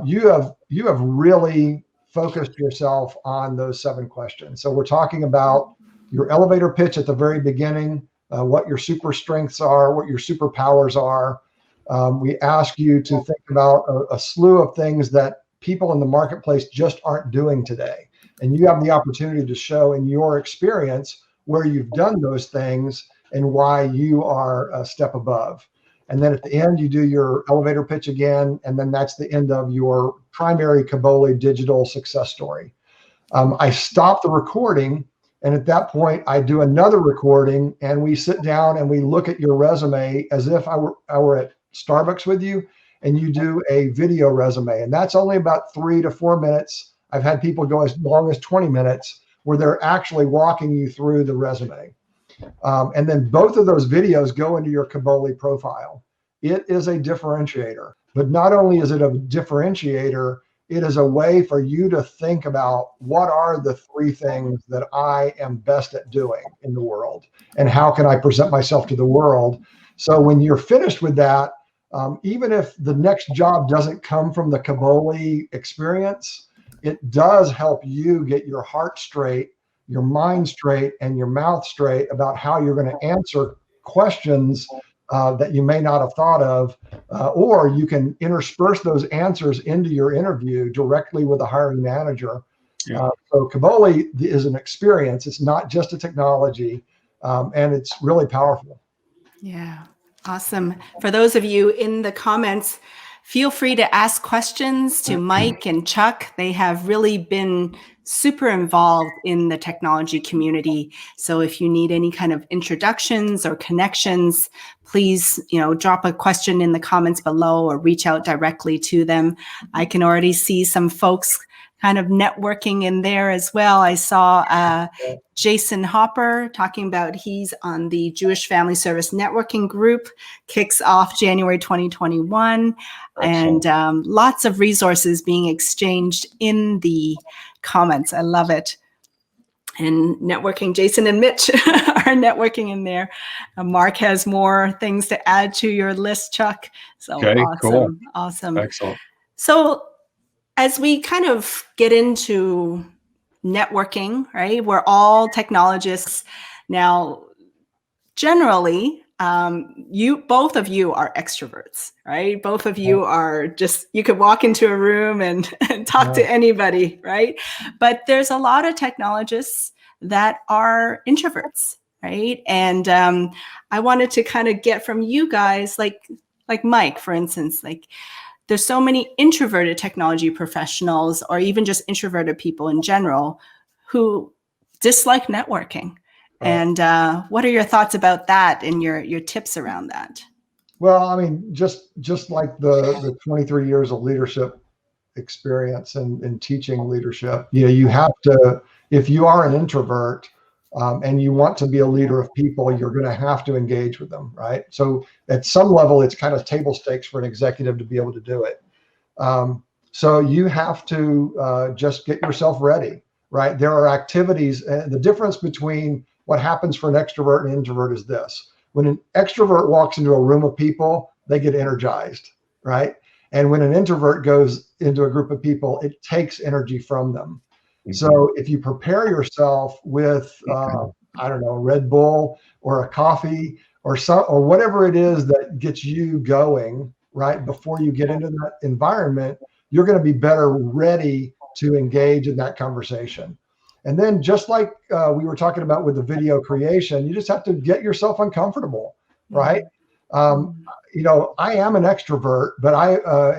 you have really focused yourself on those 7 questions. So we're talking about your elevator pitch at the very beginning, what your super strengths are, what your superpowers are. We ask you to think about a slew of things that people in the marketplace just aren't doing today. And you have the opportunity to show in your experience where you've done those things and why you are a step above. And then at the end, you do your elevator pitch again. And then that's the end of your primary Kaboli digital success story. I stop the recording. And at that point, I do another recording, and we sit down and we look at your resume as if I were at Starbucks with you, and you do a video resume. And that's only about 3 to 4 minutes. I've had people go as long as 20 minutes where they're actually walking you through the resume. And then both of those videos go into your Kaboli profile. It is a differentiator, but not only is it a differentiator, it is a way for you to think about what are the 3 things that I am best at doing in the world, and how can I present myself to the world. So when you're finished with that, even if the next job doesn't come from the Kaboli experience, it does help you get your heart straight, your mind straight, and your mouth straight about how you're going to answer questions that you may not have thought of, or you can intersperse those answers into your interview directly with the hiring manager. Yeah. So Kaboli is an experience. It's not just a technology, and it's really powerful. Yeah, awesome. For those of you in the comments, feel free to ask questions to Mike and Chuck. They have really been super involved in the technology community. So if you need any kind of introductions or connections, please, drop a question in the comments below or reach out directly to them. I can already see some folks kind of networking in there as well. I saw Jason Hopper talking about he's on the Jewish Family Service Networking Group, kicks off January 2021, and lots of resources being exchanged in the comments. I love it. And networking, Jason and Mitch are networking in there. Mark has more things to add to your list, Chuck. So okay, awesome, cool. Awesome. Excellent. So as we kind of get into networking, right? We're all technologists. Now, generally, both of you are extroverts, right? Both of you are just, you could walk into a room and talk to anybody, right? But there's a lot of technologists that are introverts, right? And I wanted to kind of get from you guys, like Mike, for instance, like, there's so many introverted technology professionals, or even just introverted people in general, who dislike networking. Right. And what are your thoughts about that and your tips around that? Well, I mean, just like the 23 years of leadership experience and teaching leadership, you have to, if you are an introvert, and you want to be a leader of people, you're going to have to engage with them, right? So at some level, it's kind of table stakes for an executive to be able to do it. So you have to just get yourself ready, right? There are activities, and the difference between what happens for an extrovert and introvert is this. When an extrovert walks into a room of people, they get energized, right? And when an introvert goes into a group of people, it takes energy from them. So if you prepare yourself with, I don't know, Red Bull or a coffee or whatever it is that gets you going, right, before you get into that environment, you're going to be better ready to engage in that conversation. And then just like we were talking about with the video creation, you just have to get yourself uncomfortable, right? I am an extrovert, but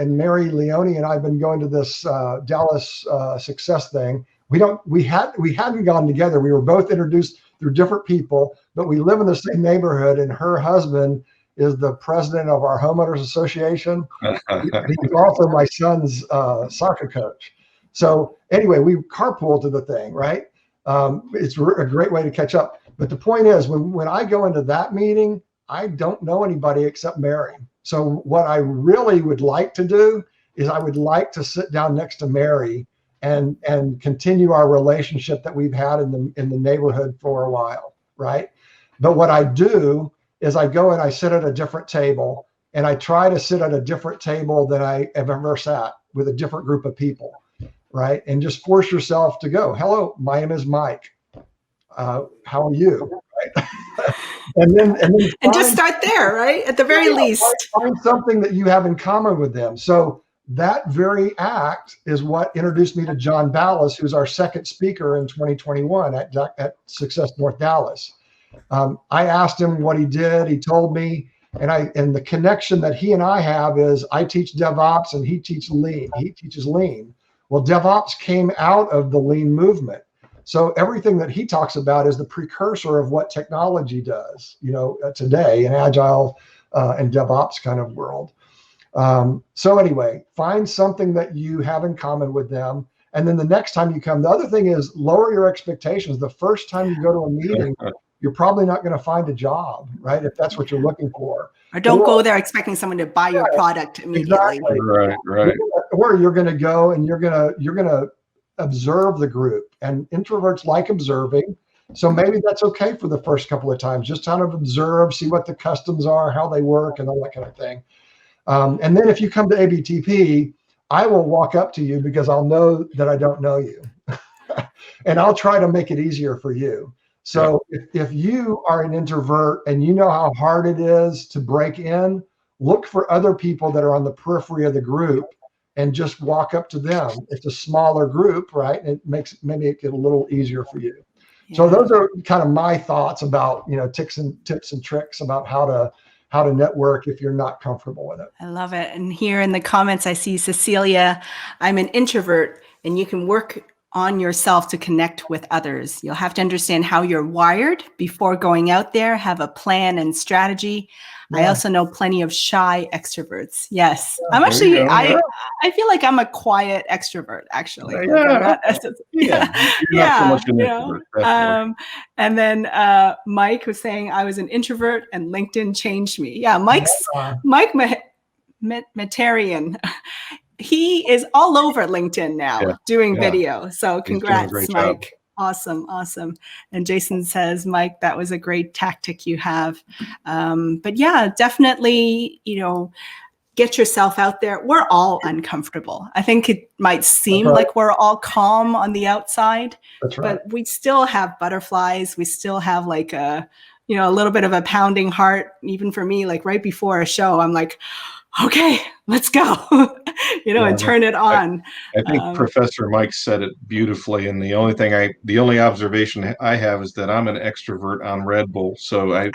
and Mary Leone and I have been going to this Dallas success thing. We hadn't gone together. We were both introduced through different people, but we live in the same neighborhood, and her husband is the president of our homeowners association. He's also my son's soccer coach. So anyway, we carpool to the thing, right? It's a great way to catch up. But the point is, when I go into that meeting, I don't know anybody except Mary. So what I really would like to do is I would like to sit down next to Mary and continue our relationship that we've had in the neighborhood for a while, right? But what I do is I go and I sit at a different table, and I try to sit at a different table than I have ever sat, with a different group of people, right? And just force yourself to go, hello, my name is Mike. How are you? Right? and just start there, right? At the very least. Find something that you have in common with them. So that very act is what introduced me to John Ballas, who's our second speaker in 2021 at Success North Dallas. I asked him what he did. He told me, and the connection that he and I have is I teach DevOps and he teaches lean. Well, DevOps came out of the lean movement. So everything that he talks about is the precursor of what technology does, today in Agile and DevOps kind of world. So anyway, find something that you have in common with them. And then the next time you come, the other thing is lower your expectations. The first time you go to a meeting, you're probably not going to find a job, right? If that's what you're looking for. Or don't go there expecting someone to buy your product immediately. Exactly. Right. Or you're going to go and you're going to observe the group, and introverts like observing. So maybe that's okay for the first couple of times, just kind of observe, see what the customs are, how they work, and all that kind of thing. And then if you come to ABTP, I will walk up to you because I'll know that I don't know you. And I'll try to make it easier for you. So if you are an introvert and you know how hard it is to break in, look for other people that are on the periphery of the group and just walk up to them. It's a smaller group, right? And it makes maybe it get a little easier for you. Yeah. So those are kind of my thoughts about, tips and tricks about how to network if you're not comfortable with it. I love it. And here in the comments, I see Cecilia, I'm an introvert, and you can work on yourself to connect with others. You'll have to understand how you're wired before going out there, have a plan and strategy. Yeah. I also know plenty of shy extroverts. Yes. Yeah, I'm actually, I feel like I'm a quiet extrovert, actually. And then Mike was saying I was an introvert and LinkedIn changed me. Yeah, Mike Metarian. He is all over LinkedIn now doing video. So congrats, Mike. Job. Awesome. And Jason says, Mike, that was a great tactic you have. But yeah, definitely, get yourself out there. We're all uncomfortable. I think it might seem like we're all calm on the outside, but we still have butterflies. We still have like a little bit of a pounding heart. Even for me, like right before a show, I'm like, okay, let's go, and turn it on. I think Professor Mike said it beautifully. And the only observation I have is that I'm an extrovert on Red Bull. So that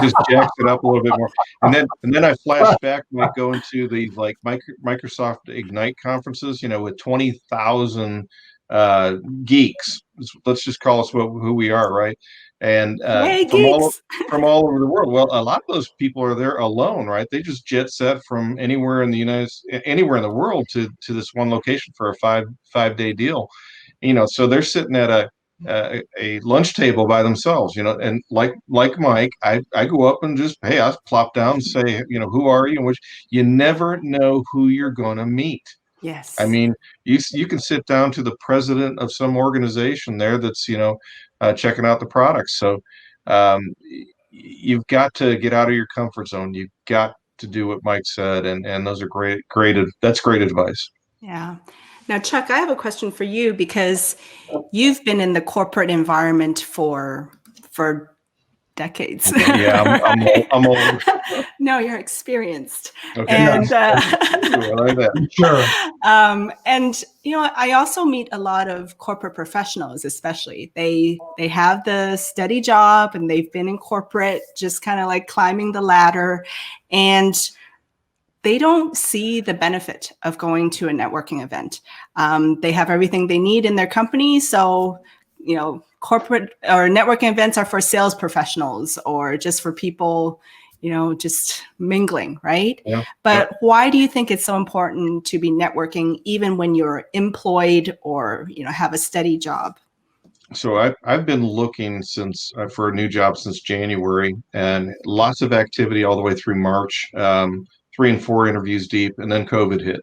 just jacks it up a little bit more. And then I flash back when I go into the Microsoft Ignite conferences, with 20,000 geeks. Let's just call us who we are, right? And from all over the world. Well, a lot of those people are there alone, right? They just jet set from anywhere in the world to this one location for a five-day deal. So they're sitting at a lunch table by themselves, and like Mike, I go up and just, hey, I plop down and say, who are you? And which you never know who you're going to meet. Yes. I mean, you can sit down to the president of some organization there that's, checking out the products. So you've got to get out of your comfort zone. You've got to do what Mike said. And those are that's great advice. Yeah. Now, Chuck, I have a question for you because you've been in the corporate environment for decades. Yeah, I'm old. No, you're experienced. Okay. And Ooh, I like that. Sure. and I also meet a lot of corporate professionals, especially. They have the steady job and they've been in corporate, just kind of like climbing the ladder, and they don't see the benefit of going to a networking event. They have everything they need in their company, so corporate or networking events are for sales professionals or just for people, just mingling, right? Yeah. But why do you think it's so important to be networking even when you're employed or, have a steady job? So I've been looking since for a new job since January, and lots of activity all the way through March. 3 and 4 interviews deep, and then COVID hit,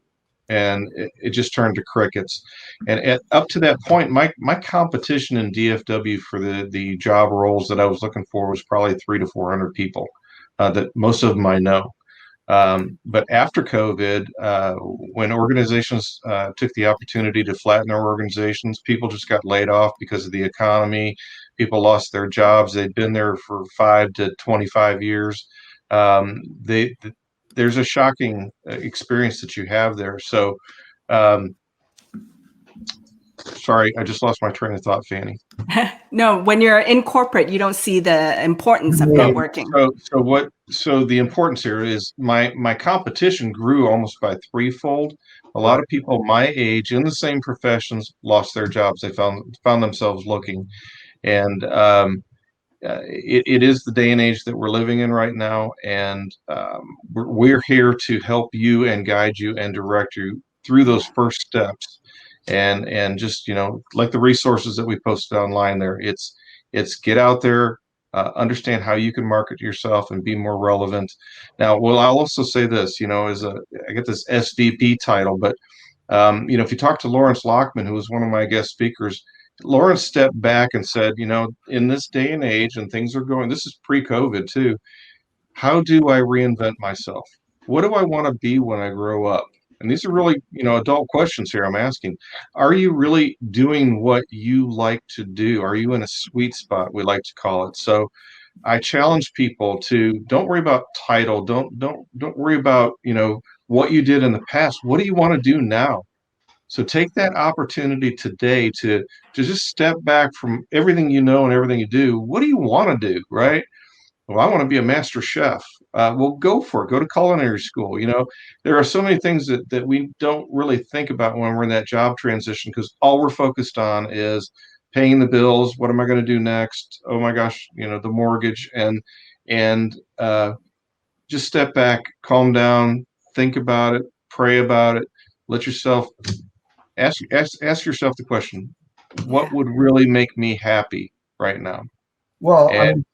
and it just turned to crickets. And up to that point, my competition in DFW for the job roles that I was looking for was probably 300 to 400 people. That most of them I know. But after COVID, when organizations took the opportunity to flatten their organizations, people just got laid off because of the economy. People lost their jobs. They'd been there for 5 to 25 years. There's a shocking experience that you have there. So, sorry, I just lost my train of thought, Fanny. No, when you're in corporate, you don't see the importance of networking. So the importance here is my competition grew almost by threefold. A lot of people my age in the same professions lost their jobs. They found themselves looking, and it is the day and age that we're living in right now, and we're here to help you and guide you and direct you through those first steps. And just like the resources that we posted online there, it's get out there, understand how you can market yourself and be more relevant. Now, well, I'll also say this, I get this SVP title, but if you talk to Lawrence Lockman, who was one of my guest speakers, Lawrence stepped back and said, in this day and age, and things are going, this is pre-COVID too, how do I reinvent myself? What do I want to be when I grow up? And these are really, adult questions here I'm asking. Are you really doing what you like to do? Are you in a sweet spot, we like to call it? So I challenge people to don't worry about title. Don't worry about, what you did in the past. What do you want to do now? So take that opportunity today to just step back from everything you know and everything you do. What do you want to do, right? Well, I want to be a master chef. Well, go for it. Go to culinary school. There are so many things that we don't really think about when we're in that job transition, because all we're focused on is paying the bills. What am I going to do next? Oh my gosh, the mortgage, and just step back, calm down, think about it, pray about it, let yourself ask yourself the question: what would really make me happy right now? Well, I mean,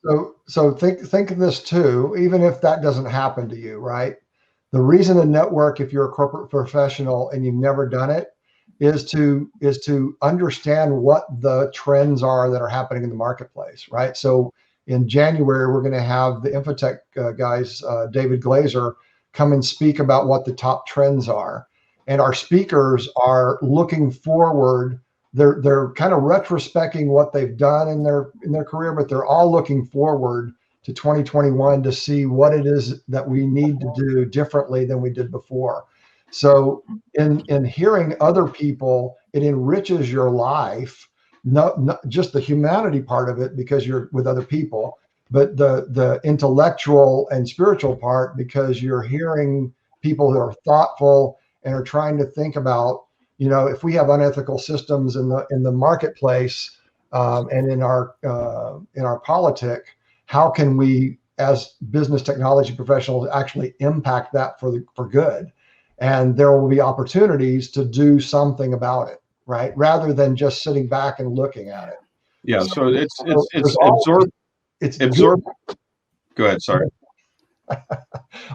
so think of this too, even if that doesn't happen to you, right? The reason to network, if you're a corporate professional and you've never done it, is to understand what the trends are that are happening in the marketplace, right? So in January, we're going to have the Infotech guys, David Glazer, come and speak about what the top trends are. And our speakers are looking forward. They're kind of retrospecting what they've done in their career, but they're all looking forward to 2021 to see what it is that we need to do differently than we did before. So in hearing other people, it enriches your life, not just the humanity part of it because you're with other people, but the intellectual and spiritual part because you're hearing people who are thoughtful and are trying to think about, if we have unethical systems in the marketplace and in our politic, how can we, as business technology professionals, actually impact that for good? And there will be opportunities to do something about it, right? Rather than just sitting back and looking at it. Yeah. So it's absorb. Go ahead. Sorry.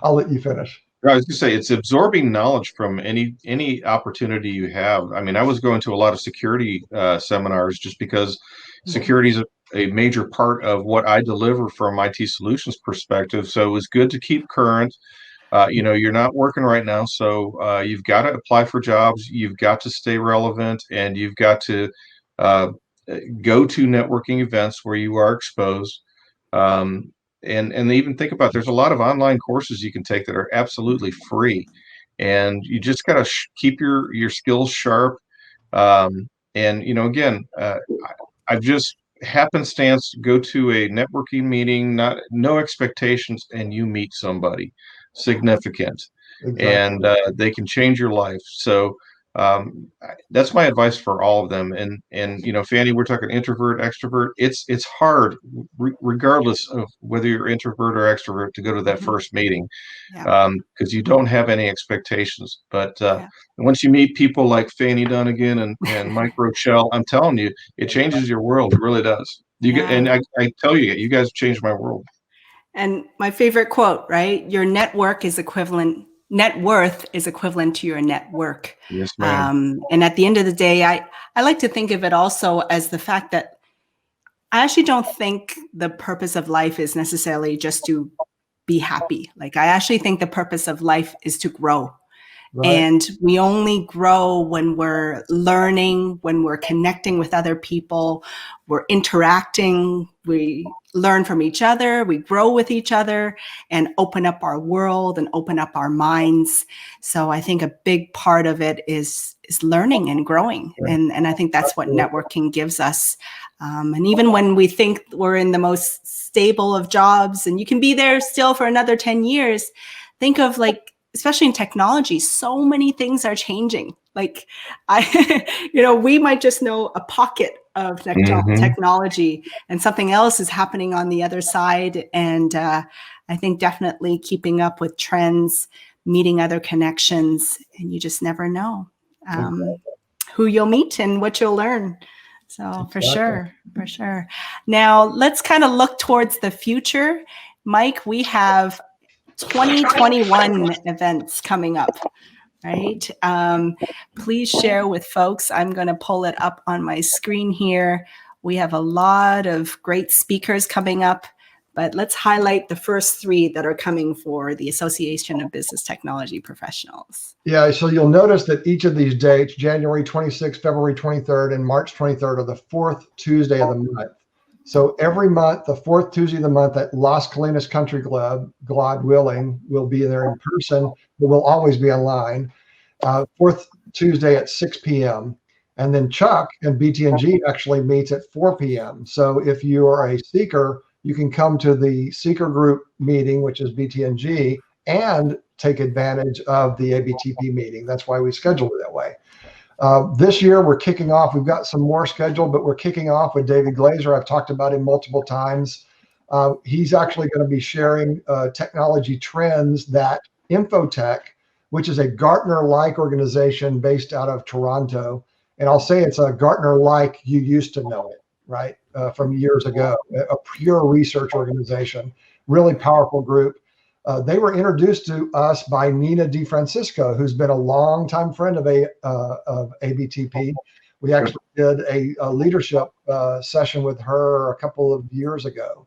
I'll let you finish. I was going to say it's absorbing knowledge from any opportunity you have. I mean, I was going to a lot of security seminars just because security is a major part of what I deliver from IT solutions perspective. So it was good to keep current. You're not working right now, so you've got to apply for jobs. You've got to stay relevant, and you've got to go to networking events where you are exposed. And even think about, there's a lot of online courses you can take that are absolutely free, and you just got to keep your skills sharp. And again, I've just happenstance go to a networking meeting, no expectations, and you meet somebody significant, Exactly. and they can change your life. So that's my advice for all of them. And Fanny, we're talking introvert, extrovert. It's hard, regardless of whether you're introvert or extrovert, to go to that first meeting, because you don't have any expectations. But once you meet people like Fanny Dunnigan and Mike Rochelle, I'm telling you, it changes your world. It really does. And I tell you, you guys changed my world. And my favorite quote, right? Your net worth is equivalent to your network. Yes, ma'am. And at the end of the day, I like to think of it also as the fact that I actually don't think the purpose of life is necessarily just to be happy. Like, I actually think the purpose of life is to grow. Right. And we only grow when we're learning, when we're connecting with other people, we're interacting, we learn from each other, we grow with each other, and open up our world and open up our minds. So I think a big part of it is learning and growing. And I think that's what networking gives us. And even when we think we're in the most stable of jobs and you can be there still for another 10 years, think of, like, especially in technology, so many things are changing. Like, we might just know a pocket of technology, and something else is happening on the other side. And I think definitely keeping up with trends, meeting other connections, and you just never know who you'll meet and what you'll learn. So for sure. Now let's kind of look towards the future. Mike, we have 2021 events coming up, right? Please share with folks. I'm going to pull it up on my screen here. We have a lot of great speakers coming up, but let's highlight the first three that are coming for the Association of Business Technology Professionals. Yeah, so you'll notice that each of these dates, January 26th, February 23rd, and March 23rd, are the fourth Tuesday of the month. So every month, the fourth Tuesday of the month at Las Colinas Country Club, God willing, we'll be there in person, but we'll always be online. Fourth Tuesday at 6 p.m. And then Chuck and BTNG actually meets at 4 p.m. So if you are a seeker, you can come to the seeker group meeting, which is BTNG, and take advantage of the ABTP meeting. That's why we scheduled it that way. This year, we're kicking off. We've got some more scheduled, but we're kicking off with David Glazer. I've talked about him multiple times. He's actually going to be sharing technology trends that Infotech, which is a Gartner-like organization based out of Toronto. And I'll say it's a Gartner-like, you used to know it, right, from years ago, a pure research organization, really powerful group. They were introduced to us by Nina DeFrancisco, who's been a longtime friend of ABTP. We actually did a leadership session with her a couple of years ago.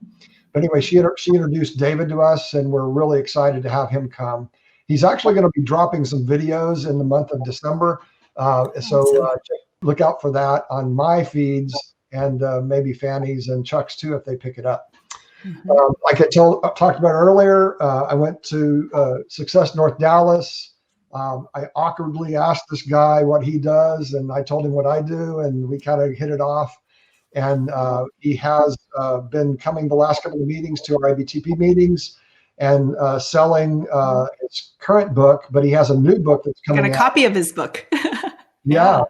But anyway, she introduced David to us, and we're really excited to have him come. He's actually going to be dropping some videos in the month of December. So look out for that on my feeds, and maybe Fanny's and Chuck's too, if they pick it up. Like I talked about earlier, I went to Success North Dallas. I awkwardly asked this guy what he does, and I told him what I do, and we kind of hit it off. And he has been coming the last couple of meetings to our IBTP meetings and selling his current book, but he has a new book that's coming out. Got a copy of his book. Yeah.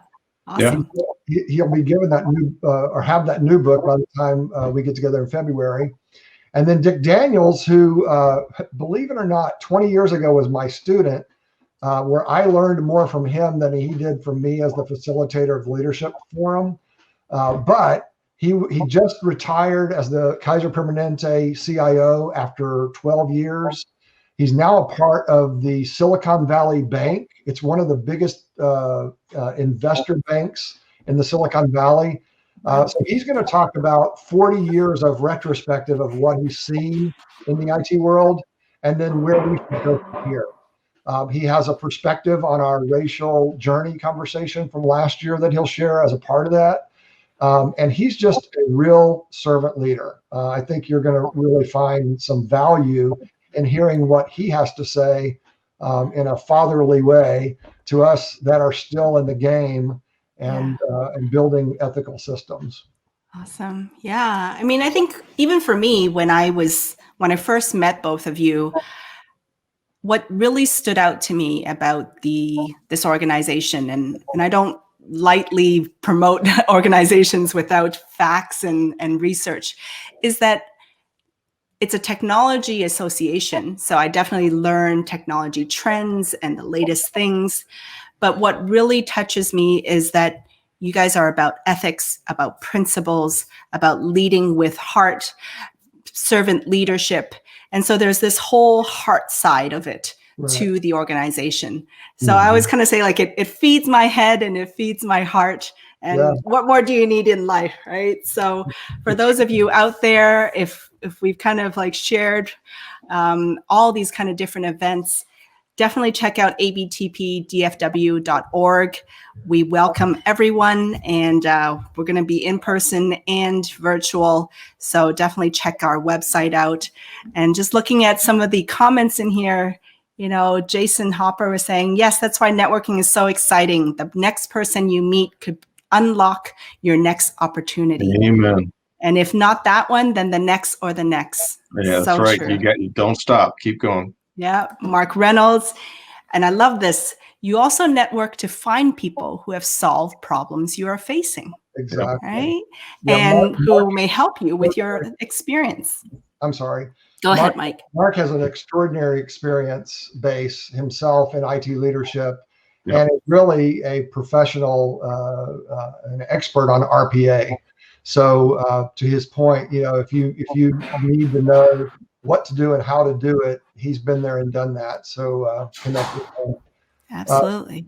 Awesome. He'll be given that new or have that new book by the time we get together in February. And then Dick Daniels, who, believe it or not, 20 years ago was my student, where I learned more from him than he did from me as the facilitator of the Leadership Forum. But he just retired as the Kaiser Permanente CIO after 12 years. He's now a part of the Silicon Valley Bank. It's one of the biggest investor banks in the Silicon Valley. So he's going to talk about 40 years of retrospective of what he's seen in the IT world, and then where we should go from here. He has a perspective on our racial journey conversation from last year that he'll share as a part of that. And he's just a real servant leader. I think you're going to really find some value in hearing what he has to say in a fatherly way to us that are still in the game and building ethical systems. Awesome. Yeah. I mean, I think even for me, when I first met both of you, what really stood out to me about this organization, and I don't lightly promote organizations without facts and research, is that it's a technology association. So I definitely learn technology trends and the latest things. But what really touches me is that you guys are about ethics, about principles, about leading with heart, servant leadership. And so there's this whole heart side of it to the organization. So I always kind of say, like, it feeds my head and it feeds my heart. And what more do you need in life, right? So for those of you out there, if we've kind of like shared all these kind of different events, definitely check out abtpdfw.org. We welcome everyone, and we're going to be in person and virtual. So definitely check our website out. And just looking at some of the comments in here, you know, Jason Hopper was saying, yes, that's why networking is so exciting. The next person you meet could unlock your next opportunity. Amen. And if not that one, then the next or the next. Yeah, that's right. True. You don't stop. Keep going. Yeah, Mark Reynolds. And I love this. You also network to find people who have solved problems you are facing. Exactly. Right? Yeah, and who may help you with your experience. I'm sorry. Go ahead, Mike. Mark has an extraordinary experience base himself in IT leadership, and is really a professional, an expert on RPA. So to his point, you know, if you need to know what to do and how to do it, he's been there and done that. So connect with him. Absolutely.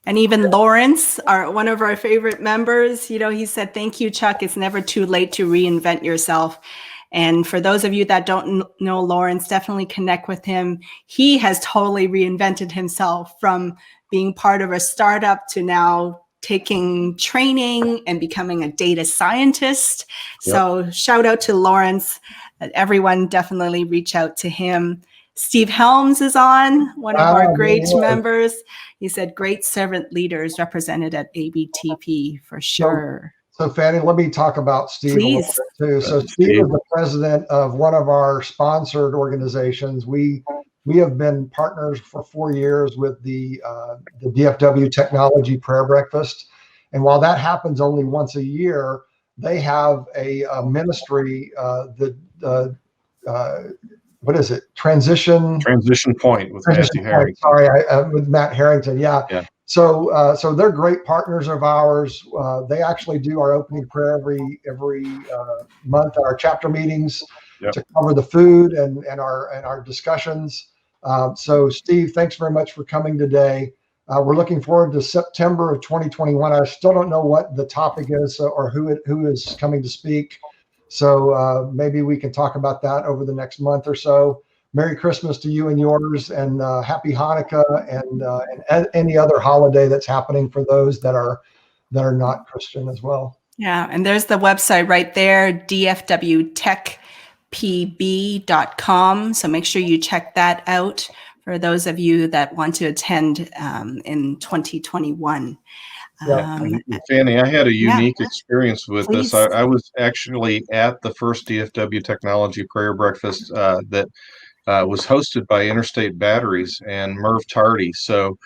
And even Lawrence, one of our favorite members, you know, he said, thank you, Chuck. It's never too late to reinvent yourself. And for those of you that don't know Lawrence, definitely connect with him. He has totally reinvented himself from being part of a startup to now taking training and becoming a data scientist. So shout out to Lawrence. Everyone definitely reach out to him. Steve Helms is on, one of our great members. He said, great servant leaders represented at ABTP for sure. So Fanny, let me talk about Steve a little bit too. So Steve is the president of one of our sponsored organizations. We have been partners for 4 years with the DFW Technology Prayer Breakfast. And while that happens only once a year, they have a ministry what is it? Transition Point with Matthew Harrington. Sorry, with Matt Harrington. Yeah. So they're great partners of ours. They actually do our opening prayer every month, our chapter meetings to cover the food and our discussions. So Steve, thanks very much for coming today. We're looking forward to September of 2021. I still don't know what the topic is or who is coming to speak. So maybe we can talk about that over the next month or so. Merry Christmas to you and yours, and Happy Hanukkah, and any other holiday that's happening for those that are not Christian as well. Yeah, and there's the website right there, dfwtechpb.com. So make sure you check that out for those of you that want to attend in 2021. Fanny, I had a unique experience with this. I was actually at the first DFW Technology Prayer Breakfast that was hosted by Interstate Batteries and Merv Tardy. So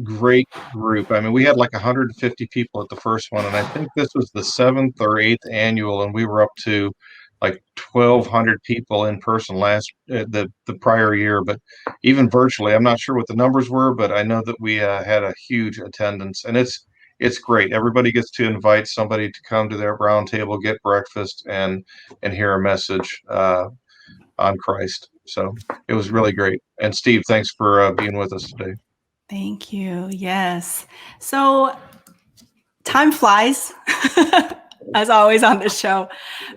great group. I mean, we had like 150 people at the first one, and I think this was the 7th or 8th annual, and we were up to like 1,200 people in person the prior year. But even virtually, I'm not sure what the numbers were, but I know that we had a huge attendance, and it's great. Everybody gets to invite somebody to come to their round table, get breakfast, and hear a message on Christ. So it was really great. And Steve, thanks for being with us today. Thank you. Yes. So time flies, as always on this show,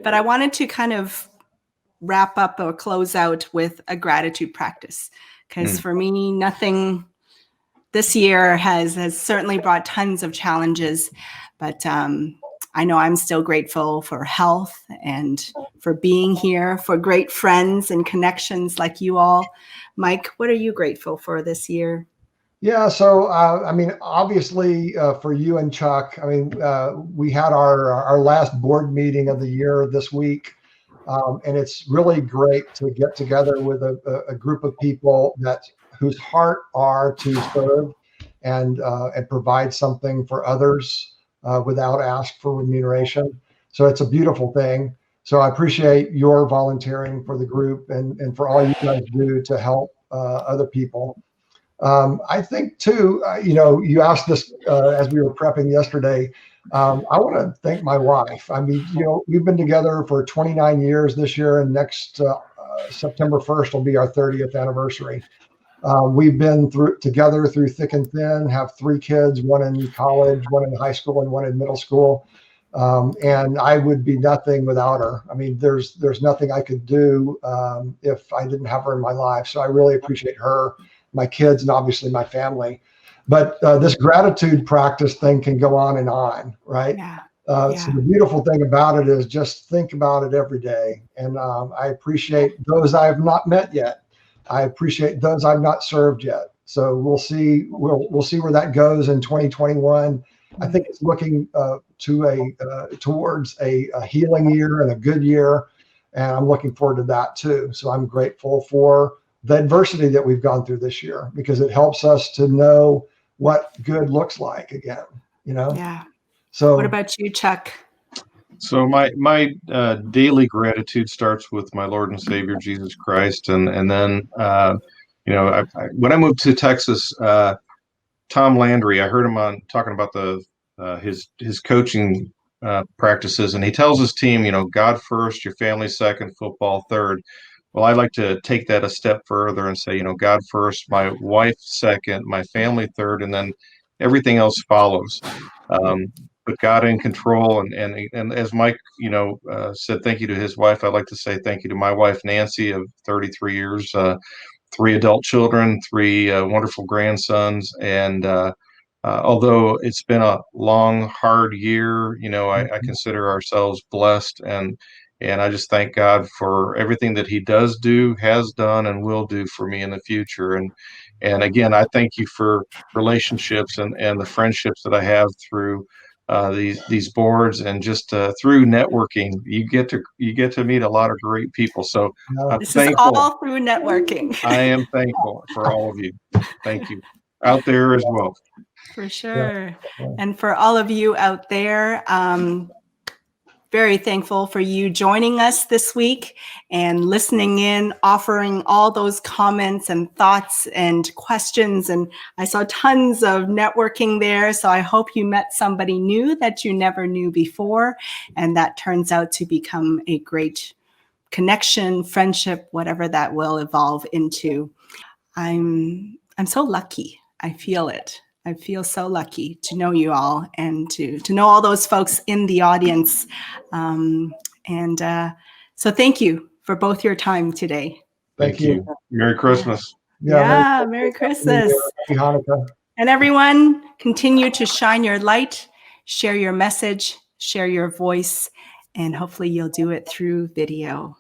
but I wanted to kind of wrap up or close out with a gratitude practice, because for me, nothing this year has certainly brought tons of challenges, but I know I'm still grateful for health and for being here, for great friends and connections like you all. Mike, what are you grateful for this year? Yeah, so I mean, obviously for you and Chuck, I mean, we had our last board meeting of the year this week, and it's really great to get together with a group of people whose heart are to serve and provide something for others without ask for remuneration. So it's a beautiful thing. So I appreciate your volunteering for the group and for all you guys do to help other people. I think too, you asked this as we were prepping yesterday. I want to thank my wife. I mean, we've been together for 29 years this year, and next September 1st will be our 30th anniversary. We've been together through thick and thin, have 3 kids, one in college, one in high school, and one in middle school. And I would be nothing without her. I mean, there's nothing I could do if I didn't have her in my life. So I really appreciate her, my kids, and obviously my family. But this gratitude practice thing can go on, right? Yeah. So the beautiful thing about it is just think about it every day. And I appreciate those I have not met yet. I appreciate those I've not served yet. So we'll see. We'll see where that goes in 2021. I think it's looking towards a healing year and a good year, and I'm looking forward to that too. So I'm grateful for the adversity that we've gone through this year because it helps us to know what good looks like again. Yeah. So what about you, Chuck? So my daily gratitude starts with my Lord and Savior Jesus Christ, and then when I moved to Texas, Tom Landry, I heard him talking about his coaching practices, and he tells his team, God first, your family second, football third. Well, I like to take that a step further and say, God first, my wife second, my family third, and then everything else follows. But God in control, and as Mike, said thank you to his wife, I'd like to say thank you to my wife Nancy of 33 years, 3 adult children, 3 wonderful grandsons, and although it's been a long, hard year, I consider ourselves blessed, and I just thank God for everything that He does do, has done, and will do for me in the future. And again, I thank you for relationships and the friendships that I have through these boards and just through networking. You get to meet a lot of great people. So I'm This thankful. is all through networking. I am thankful for all of you. Thank you out there as well. For sure. And for all of you out there, very thankful for you joining us this week and listening in, offering all those comments and thoughts and questions. And I saw tons of networking there. So I hope you met somebody new that you never knew before. And that turns out to become a great connection, friendship, whatever that will evolve into. I'm so lucky. I feel it. I feel so lucky to know you all and to know all those folks in the audience. So thank you for both your time today. Thank you. Merry Christmas. Yeah, Merry Christmas. Happy Hanukkah. And everyone, continue to shine your light, share your message, share your voice, and hopefully you'll do it through video.